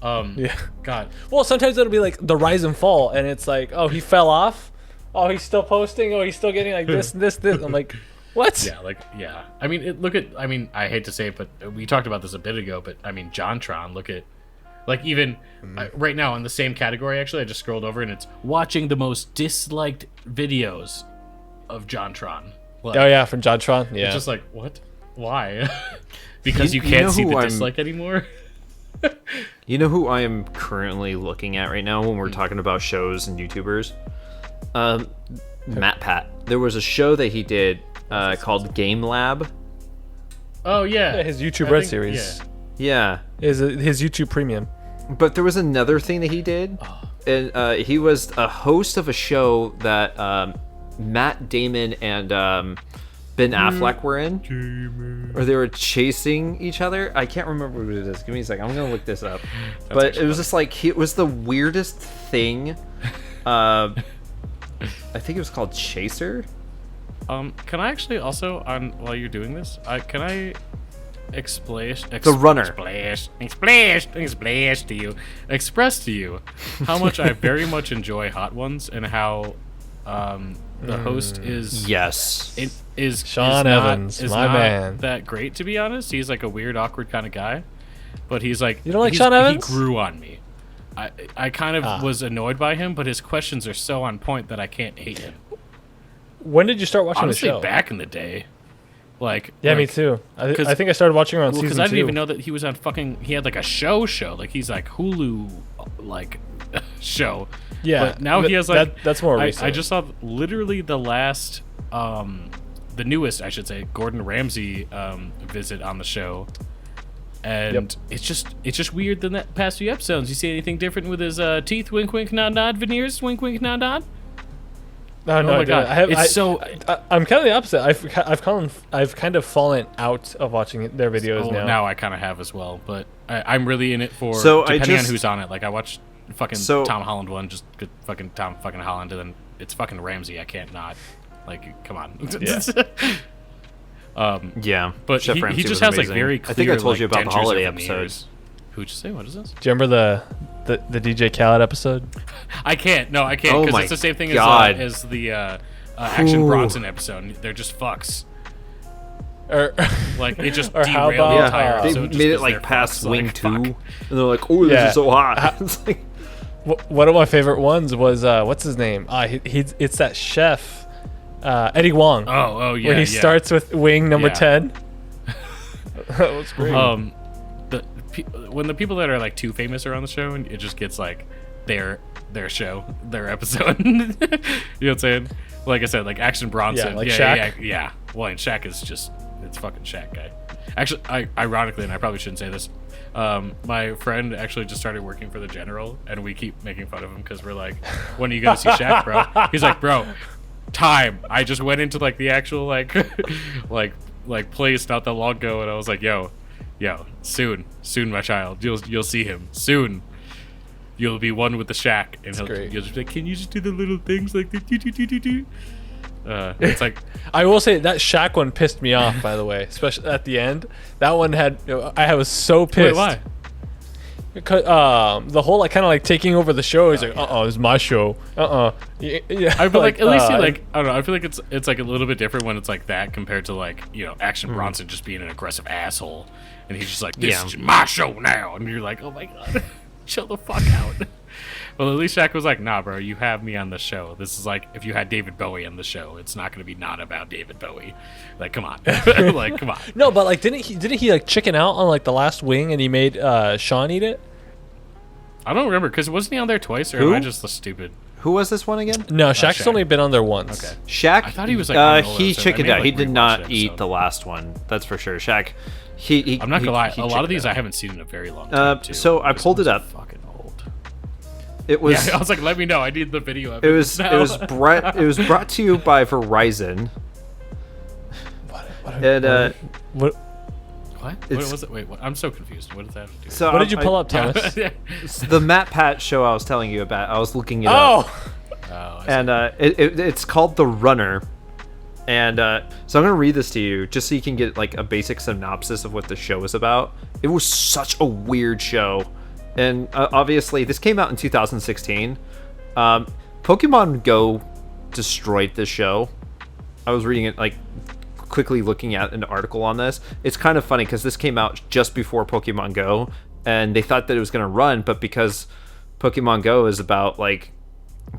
[SPEAKER 3] yeah.
[SPEAKER 2] God.
[SPEAKER 3] Well, sometimes it'll be like the rise and fall, and it's like, oh, he fell off. Oh, he's still posting. Oh, he's still getting like this. I'm like, what?
[SPEAKER 2] Yeah, yeah. I mean, I hate to say it, but we talked about this a bit ago. But I mean, JonTron. Look at, like, even right now in the same category. Actually, I just scrolled over and it's watching the most disliked videos of JonTron. Like,
[SPEAKER 3] Oh yeah, from JonTron. Yeah.
[SPEAKER 2] It's just like, what? Why? Because you
[SPEAKER 1] You
[SPEAKER 2] can't
[SPEAKER 1] know
[SPEAKER 2] see
[SPEAKER 1] who
[SPEAKER 2] the
[SPEAKER 1] I'm-
[SPEAKER 2] dislike anymore.
[SPEAKER 1] You know who I am currently looking at right now when we're talking about shows and YouTubers? Matpat. There was a show that he did called Game Lab.
[SPEAKER 2] Oh yeah,
[SPEAKER 3] Yeah, his YouTube
[SPEAKER 2] I
[SPEAKER 3] Red
[SPEAKER 2] think-
[SPEAKER 3] series.
[SPEAKER 1] Yeah.
[SPEAKER 3] His YouTube Premium.
[SPEAKER 1] But there was another thing that he did. And he was a host of a show that Matt Damon and Ben Affleck were in. Or they were chasing each other. I can't remember what it is. Give me a second. I'm going to look this up. But it
[SPEAKER 2] actually
[SPEAKER 1] was just like, it was the weirdest thing. I think it was called Chaser.
[SPEAKER 2] Can I actually also, while you're doing this, can I express to you how much I very much enjoy Hot Ones and how the host is
[SPEAKER 1] Yes.
[SPEAKER 3] Sean Evans, my man.
[SPEAKER 2] that great, to be honest. He's like a weird, awkward kind of guy, but he's like,
[SPEAKER 3] You don't like
[SPEAKER 2] he's-
[SPEAKER 3] Sean Evans?
[SPEAKER 2] He grew on me. I kind of was annoyed by him, but his questions are so on point that I can't hate him.
[SPEAKER 3] When did you start watching
[SPEAKER 2] Honestly,
[SPEAKER 3] the show?
[SPEAKER 2] back in the day, like
[SPEAKER 3] Yeah, me
[SPEAKER 2] like,
[SPEAKER 3] too. I
[SPEAKER 2] 'cause-
[SPEAKER 3] think I started watching around
[SPEAKER 2] Well, because
[SPEAKER 3] season
[SPEAKER 2] I
[SPEAKER 3] 2.
[SPEAKER 2] didn't even know that he was on fucking. He had like a show. Like he's like Hulu, like show.
[SPEAKER 3] Yeah,
[SPEAKER 2] But now he
[SPEAKER 3] th-
[SPEAKER 2] has like.
[SPEAKER 3] that's more
[SPEAKER 2] I
[SPEAKER 3] recent.
[SPEAKER 2] just saw literally the last, the newest, I should say, Gordon Ramsay visit on the show, and it's just weird than that past few episodes. You see anything different with his teeth? Wink, wink, nod, nod. Veneers? Wink, wink, nod, nod.
[SPEAKER 3] No,
[SPEAKER 2] Oh my God. It's
[SPEAKER 3] I'm kind of the opposite. I've kind of fallen out of watching their videos
[SPEAKER 2] Oh,
[SPEAKER 3] now.
[SPEAKER 2] now I kind of have as well, but I'm really in it for
[SPEAKER 1] So I
[SPEAKER 2] depending on
[SPEAKER 1] just-
[SPEAKER 2] who's on it. Like I watched fucking
[SPEAKER 1] So-
[SPEAKER 2] Tom Holland one, just good fucking Tom fucking Holland, and then it's fucking Ramsey. I can't not. Like, come on.
[SPEAKER 1] Yeah.
[SPEAKER 2] But
[SPEAKER 1] Chef
[SPEAKER 2] he
[SPEAKER 1] Ramsay
[SPEAKER 2] just
[SPEAKER 1] was
[SPEAKER 2] has like
[SPEAKER 1] amazing.
[SPEAKER 2] very clear.
[SPEAKER 1] I think I told you
[SPEAKER 2] like,
[SPEAKER 1] about the
[SPEAKER 2] dentures or
[SPEAKER 1] holiday
[SPEAKER 2] veneers.
[SPEAKER 1] episode.
[SPEAKER 2] Who'd you say? What is this?
[SPEAKER 3] Do you remember the DJ Khaled episode?
[SPEAKER 2] I can't. No, I can't
[SPEAKER 1] Oh
[SPEAKER 2] because
[SPEAKER 1] my
[SPEAKER 2] it's the same thing
[SPEAKER 1] God.
[SPEAKER 2] as the Action
[SPEAKER 1] Ooh.
[SPEAKER 2] Bronson episode. They're just fucks.
[SPEAKER 3] Or
[SPEAKER 2] Like it just
[SPEAKER 3] Or how
[SPEAKER 2] derailed the
[SPEAKER 3] about,
[SPEAKER 2] entire
[SPEAKER 3] Yeah,
[SPEAKER 1] They
[SPEAKER 2] episode. just
[SPEAKER 1] made it
[SPEAKER 2] 'cause they're
[SPEAKER 1] like past
[SPEAKER 2] fucks.
[SPEAKER 1] Wing
[SPEAKER 2] Like,
[SPEAKER 1] 2.
[SPEAKER 2] fuck.
[SPEAKER 1] And they're like, oh, this
[SPEAKER 3] Yeah.
[SPEAKER 1] is so hot. It's like,
[SPEAKER 3] one of my favorite ones was what's his name? It's that chef, Eddie Wong.
[SPEAKER 2] Oh yeah.
[SPEAKER 3] where he
[SPEAKER 2] yeah.
[SPEAKER 3] starts with wing number
[SPEAKER 2] Yeah.
[SPEAKER 3] 10. That was great.
[SPEAKER 2] When the people that are like too famous are on the show, and it just gets like their show, their episode. You know what I'm saying? Like I said, like Action Bronson.
[SPEAKER 3] Yeah, like
[SPEAKER 2] yeah,
[SPEAKER 3] Shaq.
[SPEAKER 2] yeah. Well, and Shaq is just it's fucking Shaq guy. Actually, ironically, and I probably shouldn't say this. My friend actually just started working for the General, and we keep making fun of him because we're like, "When are you gonna see Shaq, bro?" He's like, "Bro, time." I just went into like the actual like like place not that long ago, and I was like, yo, soon, my child, you'll see him soon. You'll be one with the Shack, and you'll just be like, can you just do the little things like the do? It's like
[SPEAKER 3] I will say that Shack one pissed me off, by the way, especially at the end. That one I was so pissed.
[SPEAKER 2] Wait, why?
[SPEAKER 3] Because the whole kind of like taking over the show. He's like, it's my show. Yeah.
[SPEAKER 2] I feel like at least I don't know. I feel like it's like a little bit different when it's like that compared to like Action Bronson just being an aggressive asshole, and he's just like, this is my show now, and you're like, oh my god, chill the fuck out. Well, at least Shaq was like, nah, bro, you have me on the show. This is like if you had David Bowie on the show, it's not going to be not about David Bowie. Like, come on. Like, come on.
[SPEAKER 3] No, but like, didn't he like chicken out on like the last wing and he made Sean eat it?
[SPEAKER 2] I don't remember, because wasn't he on there twice, or am I just stupid?
[SPEAKER 1] Who was this one again?
[SPEAKER 3] No, Shaq's only been on there once.
[SPEAKER 2] Okay.
[SPEAKER 1] Shaq.
[SPEAKER 2] I thought he was like
[SPEAKER 1] he chickened out. He did not eat the last one. That's for sure. Shaq. I'm
[SPEAKER 2] not gonna lie. A lot of these I haven't seen in a very long time. Too.
[SPEAKER 1] So I pulled it up.
[SPEAKER 2] Fucking old.
[SPEAKER 1] It was.
[SPEAKER 2] Yeah, I was like, let me know. I need the video.
[SPEAKER 1] It was brought to you by Verizon.
[SPEAKER 3] What?
[SPEAKER 2] What was it? Wait, what? I'm so confused. What does that have to do?
[SPEAKER 1] So
[SPEAKER 3] what did you pull up, Thomas?
[SPEAKER 1] The Matpat show I was telling you about. I was looking it up. And it's called The Runner. And so I'm going to read this to you just so you can get like a basic synopsis of what the show is about. It was such a weird show. And obviously this came out in 2016. Pokemon Go destroyed this show. I was reading it like quickly looking at an article on this. It's kind of funny because this came out just before Pokemon Go, and they thought that it was going to run, but because Pokemon Go is about like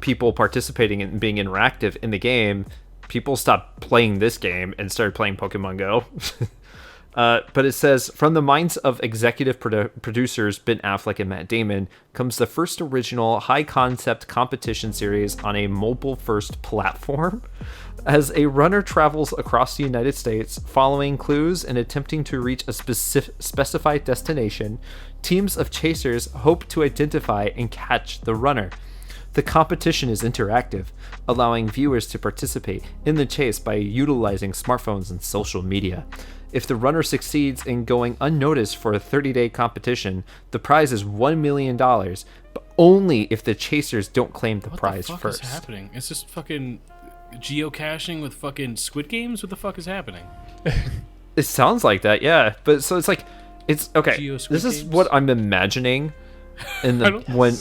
[SPEAKER 1] people participating and being interactive in the game, people stopped playing this game and started playing Pokemon Go. But it says, from the minds of executive producers Ben Affleck and Matt Damon comes the first original high-concept competition series on a mobile-first platform. As a runner travels across the United States, following clues and attempting to reach a specified destination, teams of chasers hope to identify and catch the runner. The competition is interactive, allowing viewers to participate in the chase by utilizing smartphones and social media. If the runner succeeds in going unnoticed for a 30-day competition, the prize is $1 million, but only if the chasers don't claim the prize first.
[SPEAKER 2] What the fuck is happening? It's just fucking geocaching with fucking Squid Games? What the fuck is happening?
[SPEAKER 1] It sounds like that, yeah. But so it's like, it's okay. This is what I'm imagining in the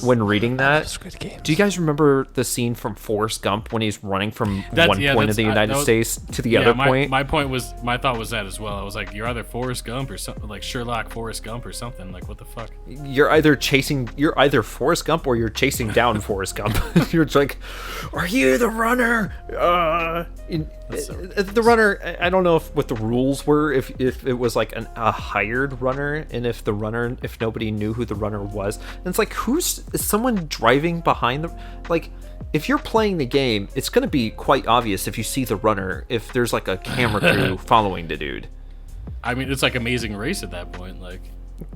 [SPEAKER 1] when reading that.
[SPEAKER 3] Squid Games.
[SPEAKER 1] Do you guys remember the scene from Forrest Gump when he's running from one point of the United States to the other point?
[SPEAKER 2] My thought was that as well. I was like, you're either Forrest Gump or something, like Sherlock Forrest Gump or something. Like, what the fuck?
[SPEAKER 1] You're either Forrest Gump or you're chasing down Forrest Gump. You're like, are you the runner? The runner, I don't know what the rules were, if it was like a hired runner, and if nobody knew who the runner was. And it's like, is someone driving behind if you're playing the game, it's going to be quite obvious if you see the runner, if there's like a camera crew following the dude.
[SPEAKER 2] I mean, it's like Amazing Race at that point, like.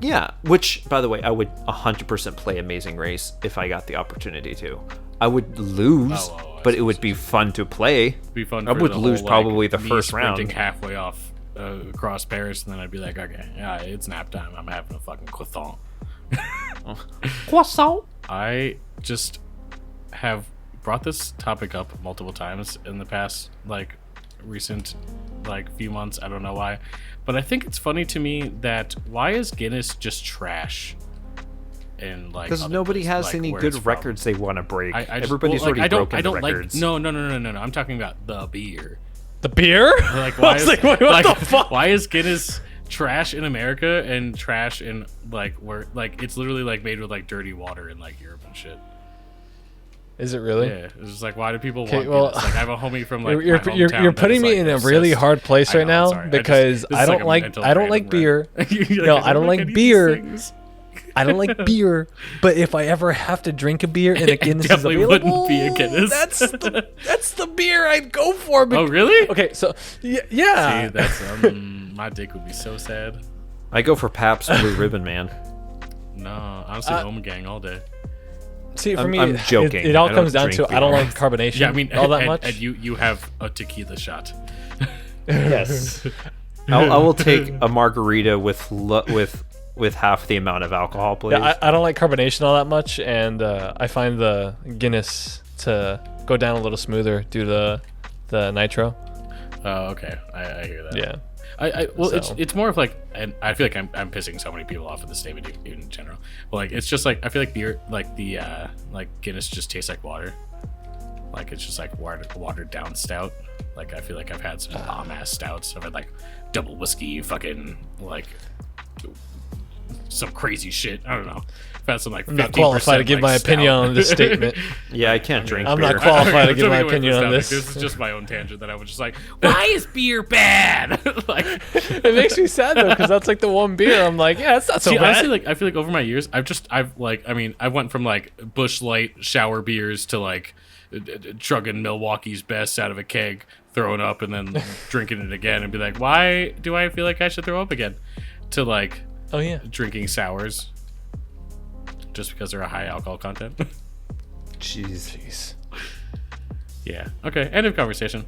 [SPEAKER 1] Yeah, which, by the way, I would 100% play Amazing Race if I got the opportunity to. I would lose, but it would be fun to play.
[SPEAKER 2] Be fun.
[SPEAKER 1] I would lose probably the first round.
[SPEAKER 2] Halfway off across Paris, and then I'd be like, okay, yeah, it's nap time. I'm having a fucking croissant.
[SPEAKER 1] Croissant.
[SPEAKER 2] I just have brought this topic up multiple times in the past, like, recent, like, few months. I don't know why, but I think it's funny to me that why is Guinness just trash? And like,
[SPEAKER 1] because nobody has any good records they want to break. Everybody's already broken the records.
[SPEAKER 2] No. I'm talking about the beer.
[SPEAKER 3] The beer?
[SPEAKER 2] Like, why is,
[SPEAKER 3] what the fuck?
[SPEAKER 2] Why is Guinness trash in America and trash in like where like it's literally like made with like dirty water in like Europe and shit?
[SPEAKER 3] Is it really?
[SPEAKER 2] Yeah, it's just like, why do people want Guinness? Like, I have a homie from like
[SPEAKER 3] you're putting me in a really hard place right now because I don't like beer. No, I don't like beer. I don't like beer, but if I ever have to drink a beer and a Guinness is available,
[SPEAKER 2] wouldn't be a Guinness.
[SPEAKER 3] That's the beer I'd go for.
[SPEAKER 2] Oh, really?
[SPEAKER 3] Okay, so yeah.
[SPEAKER 2] See, that's my dick would be so sad.
[SPEAKER 1] I go for Pabst Blue Ribbon, man.
[SPEAKER 2] No, honestly, Home Gang all day.
[SPEAKER 3] See, for me,
[SPEAKER 1] I'm joking.
[SPEAKER 3] It all comes down to I don't like carbonation.
[SPEAKER 2] Yeah, I mean,
[SPEAKER 3] all that much.
[SPEAKER 2] And you have a tequila shot.
[SPEAKER 1] Yes. I will take a margarita with half the amount of alcohol, please.
[SPEAKER 3] Yeah, I don't like carbonation all that much, and I find the Guinness to go down a little smoother due to the nitro.
[SPEAKER 2] Oh, okay. I hear that.
[SPEAKER 3] Yeah.
[SPEAKER 2] Well,
[SPEAKER 3] So-
[SPEAKER 2] it's more of like, and I feel like I'm pissing so many people off with this statement in general. But like, it's just like I feel like beer, like the like Guinness just tastes like water. Like it's just like watered down stout. Like I feel like I've had some bomb ass stouts. I've had like double whiskey, fucking like some crazy shit. I don't know. I've had some like 50%,
[SPEAKER 3] I'm not qualified to give my
[SPEAKER 2] stout.
[SPEAKER 3] opinion on this statement.
[SPEAKER 1] Yeah, I can't drink
[SPEAKER 3] I'm
[SPEAKER 1] beer.
[SPEAKER 3] not qualified to
[SPEAKER 2] I'm
[SPEAKER 3] give my
[SPEAKER 2] jumping away from
[SPEAKER 3] opinion on
[SPEAKER 2] stout.
[SPEAKER 3] this.
[SPEAKER 2] This is just my own tangent that I was just like, why is beer bad? Like,
[SPEAKER 3] It makes me sad though, because that's like the one beer I'm like, yeah, it's not so
[SPEAKER 2] see,
[SPEAKER 3] bad.
[SPEAKER 2] honestly, like I feel like over my years, I went from like Busch Light shower beers to like chugging Milwaukee's Best out of a keg, throwing up, and then drinking it again, and be like, why do I feel like I should throw up again? To like
[SPEAKER 3] Oh yeah.
[SPEAKER 2] drinking sours just because they're a high alcohol content.
[SPEAKER 1] Jeez.
[SPEAKER 2] Yeah. Okay. End of conversation.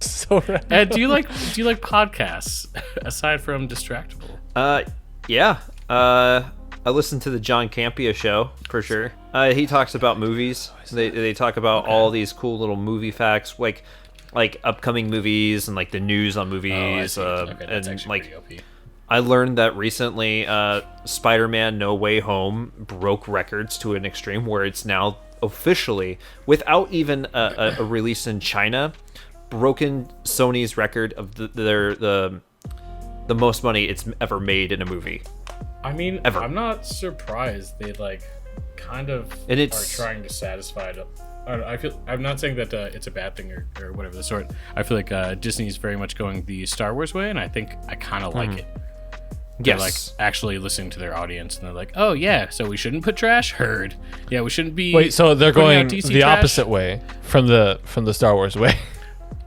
[SPEAKER 3] So random.
[SPEAKER 2] Ed, do you like podcasts aside from Distractable?
[SPEAKER 1] Yeah. I listen to the John Campea show for sure. He talks about movies. They talk about all these cool little movie facts, like upcoming movies and like the news on movies.
[SPEAKER 2] Okay, that's
[SPEAKER 1] and
[SPEAKER 2] actually
[SPEAKER 1] like
[SPEAKER 2] pretty OP.
[SPEAKER 1] I learned that recently Spider-Man No Way Home broke records to an extreme where it's now officially, without even a release in China, broken Sony's record of the most money it's ever made in a movie.
[SPEAKER 2] I mean,
[SPEAKER 1] Ever.
[SPEAKER 2] I'm not surprised they like kind of
[SPEAKER 1] And it's-
[SPEAKER 2] are trying to satisfy it. I'm not saying that it's a bad thing or whatever the sort. I feel like Disney's very much going the Star Wars way, and I think I kind of like it. They're like
[SPEAKER 1] Yes.
[SPEAKER 2] actually listening to their audience, and they're like, "Oh yeah, so we shouldn't put trash." Heard? Yeah, we shouldn't be.
[SPEAKER 3] Wait, so they're
[SPEAKER 2] putting
[SPEAKER 3] going
[SPEAKER 2] out DC
[SPEAKER 3] the
[SPEAKER 2] trash.
[SPEAKER 3] opposite way from the Star Wars way.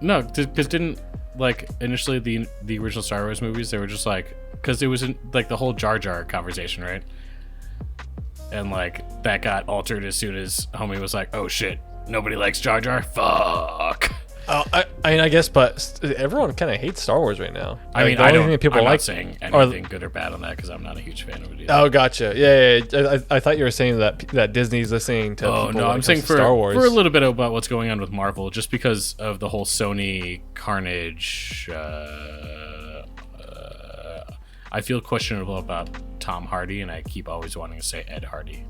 [SPEAKER 2] No, because didn't like initially the original Star Wars movies, they were just like, because it was in like the whole Jar Jar conversation, right? And like that got altered as soon as homie was like, "Oh shit, nobody likes Jar Jar. Fuck."
[SPEAKER 3] Oh, I mean, I guess, but everyone kind of hates Star Wars right now.
[SPEAKER 2] I mean,
[SPEAKER 3] the
[SPEAKER 2] I
[SPEAKER 3] only
[SPEAKER 2] don't.
[SPEAKER 3] thing that people
[SPEAKER 2] I'm
[SPEAKER 3] like
[SPEAKER 2] not saying
[SPEAKER 3] are-
[SPEAKER 2] anything good or bad on that because I'm not a huge fan of it either.
[SPEAKER 3] Oh, gotcha. Yeah. I thought you were saying that Disney's listening to.
[SPEAKER 2] Oh
[SPEAKER 3] people
[SPEAKER 2] no,
[SPEAKER 3] when
[SPEAKER 2] I'm
[SPEAKER 3] it
[SPEAKER 2] saying
[SPEAKER 3] comes to
[SPEAKER 2] for
[SPEAKER 3] Star Wars.
[SPEAKER 2] for a little bit about what's going on with Marvel, just because of the whole Sony Carnage. I feel questionable about Tom Hardy, and I keep always wanting to say Ed Hardy.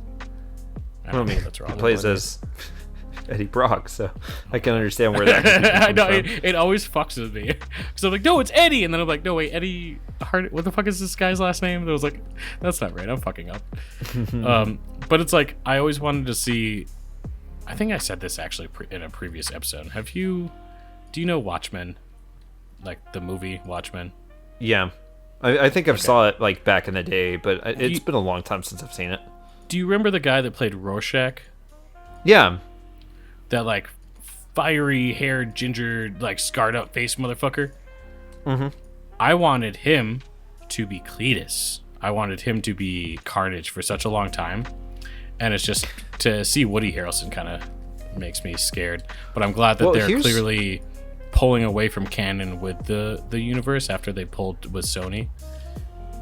[SPEAKER 2] I don't know if that's
[SPEAKER 1] He
[SPEAKER 2] wrong.
[SPEAKER 1] plays as Eddie Brock, so I can understand where that confusion
[SPEAKER 2] I know
[SPEAKER 1] comes from.
[SPEAKER 2] it always fucks with me because I'm like, no, it's Eddie, and then I'm like, no, wait, Eddie Hardy. What the fuck is this guy's last name? And I was like, that's not right. I'm fucking up. But it's like I always wanted to see. I think I said this actually in a previous episode. Do you know Watchmen? Like the movie Watchmen?
[SPEAKER 1] Yeah. I think I've saw it like back in the day, but it's been a long time since I've seen it.
[SPEAKER 2] Do you remember the guy that played Rorschach?
[SPEAKER 1] Yeah.
[SPEAKER 2] That like fiery haired, ginger, like scarred up face motherfucker?
[SPEAKER 1] Mm-hmm.
[SPEAKER 2] I wanted him to be Cletus. I wanted him to be Carnage for such a long time. And it's just to see Woody Harrelson kind of makes me scared. But I'm glad that
[SPEAKER 1] Well,
[SPEAKER 2] they're
[SPEAKER 1] here's-
[SPEAKER 2] clearly pulling away from canon with the universe after they pulled with Sony.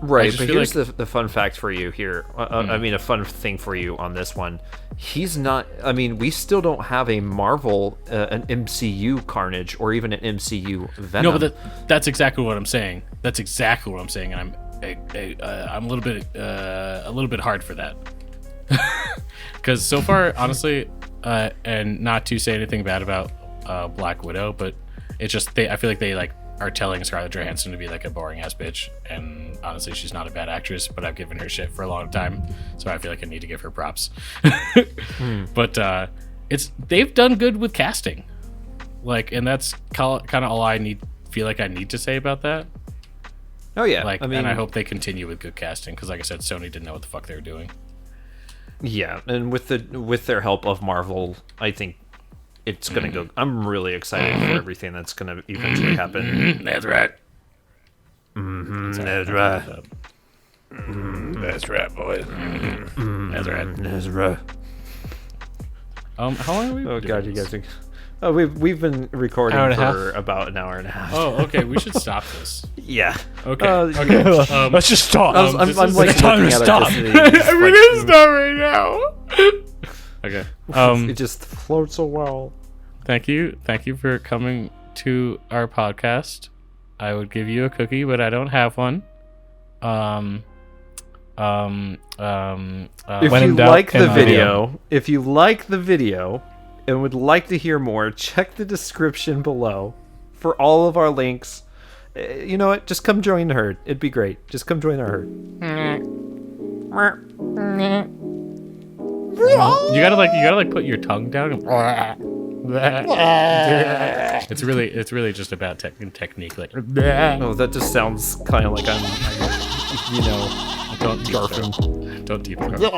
[SPEAKER 1] Right,
[SPEAKER 2] just
[SPEAKER 1] but
[SPEAKER 2] feel
[SPEAKER 1] here's the fun fact for you here. I mean, a fun thing for you on this one. He's not. I mean, we still don't have a Marvel, an MCU Carnage, or even an MCU Venom.
[SPEAKER 2] No, but that's exactly what I'm saying. That's exactly what I'm saying, and I'm a little bit hard for that. Because so far, honestly, and not to say anything bad about Black Widow, but it's just I feel like they like are telling Scarlett Johansson to be like a boring ass bitch, and honestly, she's not a bad actress, but I've given her shit for a long time, so I feel like I need to give her props. But they've done good with casting, like, and that's kind of all I feel like I need to say about that.
[SPEAKER 1] Oh yeah,
[SPEAKER 2] Like,
[SPEAKER 1] I mean,
[SPEAKER 2] and I hope they continue with good casting because, like I said, Sony didn't know what the fuck they were doing.
[SPEAKER 1] yeah, and with their help of Marvel, I think it's gonna go. I'm really excited for everything that's gonna eventually happen.
[SPEAKER 2] That's right.
[SPEAKER 1] That's right.
[SPEAKER 3] That's right, boys.
[SPEAKER 2] That's right.
[SPEAKER 1] That's right.
[SPEAKER 2] How long are we?
[SPEAKER 1] Oh god, you guys are. Oh, we've been recording
[SPEAKER 3] Hour and a
[SPEAKER 1] for about an hour and a half.
[SPEAKER 2] Oh, okay. We should stop this.
[SPEAKER 1] Yeah.
[SPEAKER 2] Okay.
[SPEAKER 1] Okay.
[SPEAKER 3] Let's just stop.
[SPEAKER 1] I'm like
[SPEAKER 3] time
[SPEAKER 1] looking
[SPEAKER 3] to
[SPEAKER 1] at
[SPEAKER 3] stop.
[SPEAKER 1] our destiny.
[SPEAKER 2] We need to stop right now. Okay.
[SPEAKER 1] It just floats so well.
[SPEAKER 2] Thank you for coming to our podcast. I would give you a cookie, but I don't have one.
[SPEAKER 1] If
[SPEAKER 3] When
[SPEAKER 1] you
[SPEAKER 3] in doubt,
[SPEAKER 1] like the
[SPEAKER 3] end
[SPEAKER 1] video and would like to hear more, check the description below for all of our links. You know what? Just come join the herd. It'd be great. Just come join our herd.
[SPEAKER 2] You gotta put your tongue down. It's really just about technique. Like,
[SPEAKER 1] Oh, that just sounds kind of like I'm
[SPEAKER 2] don't deep throat. Don't deep throat.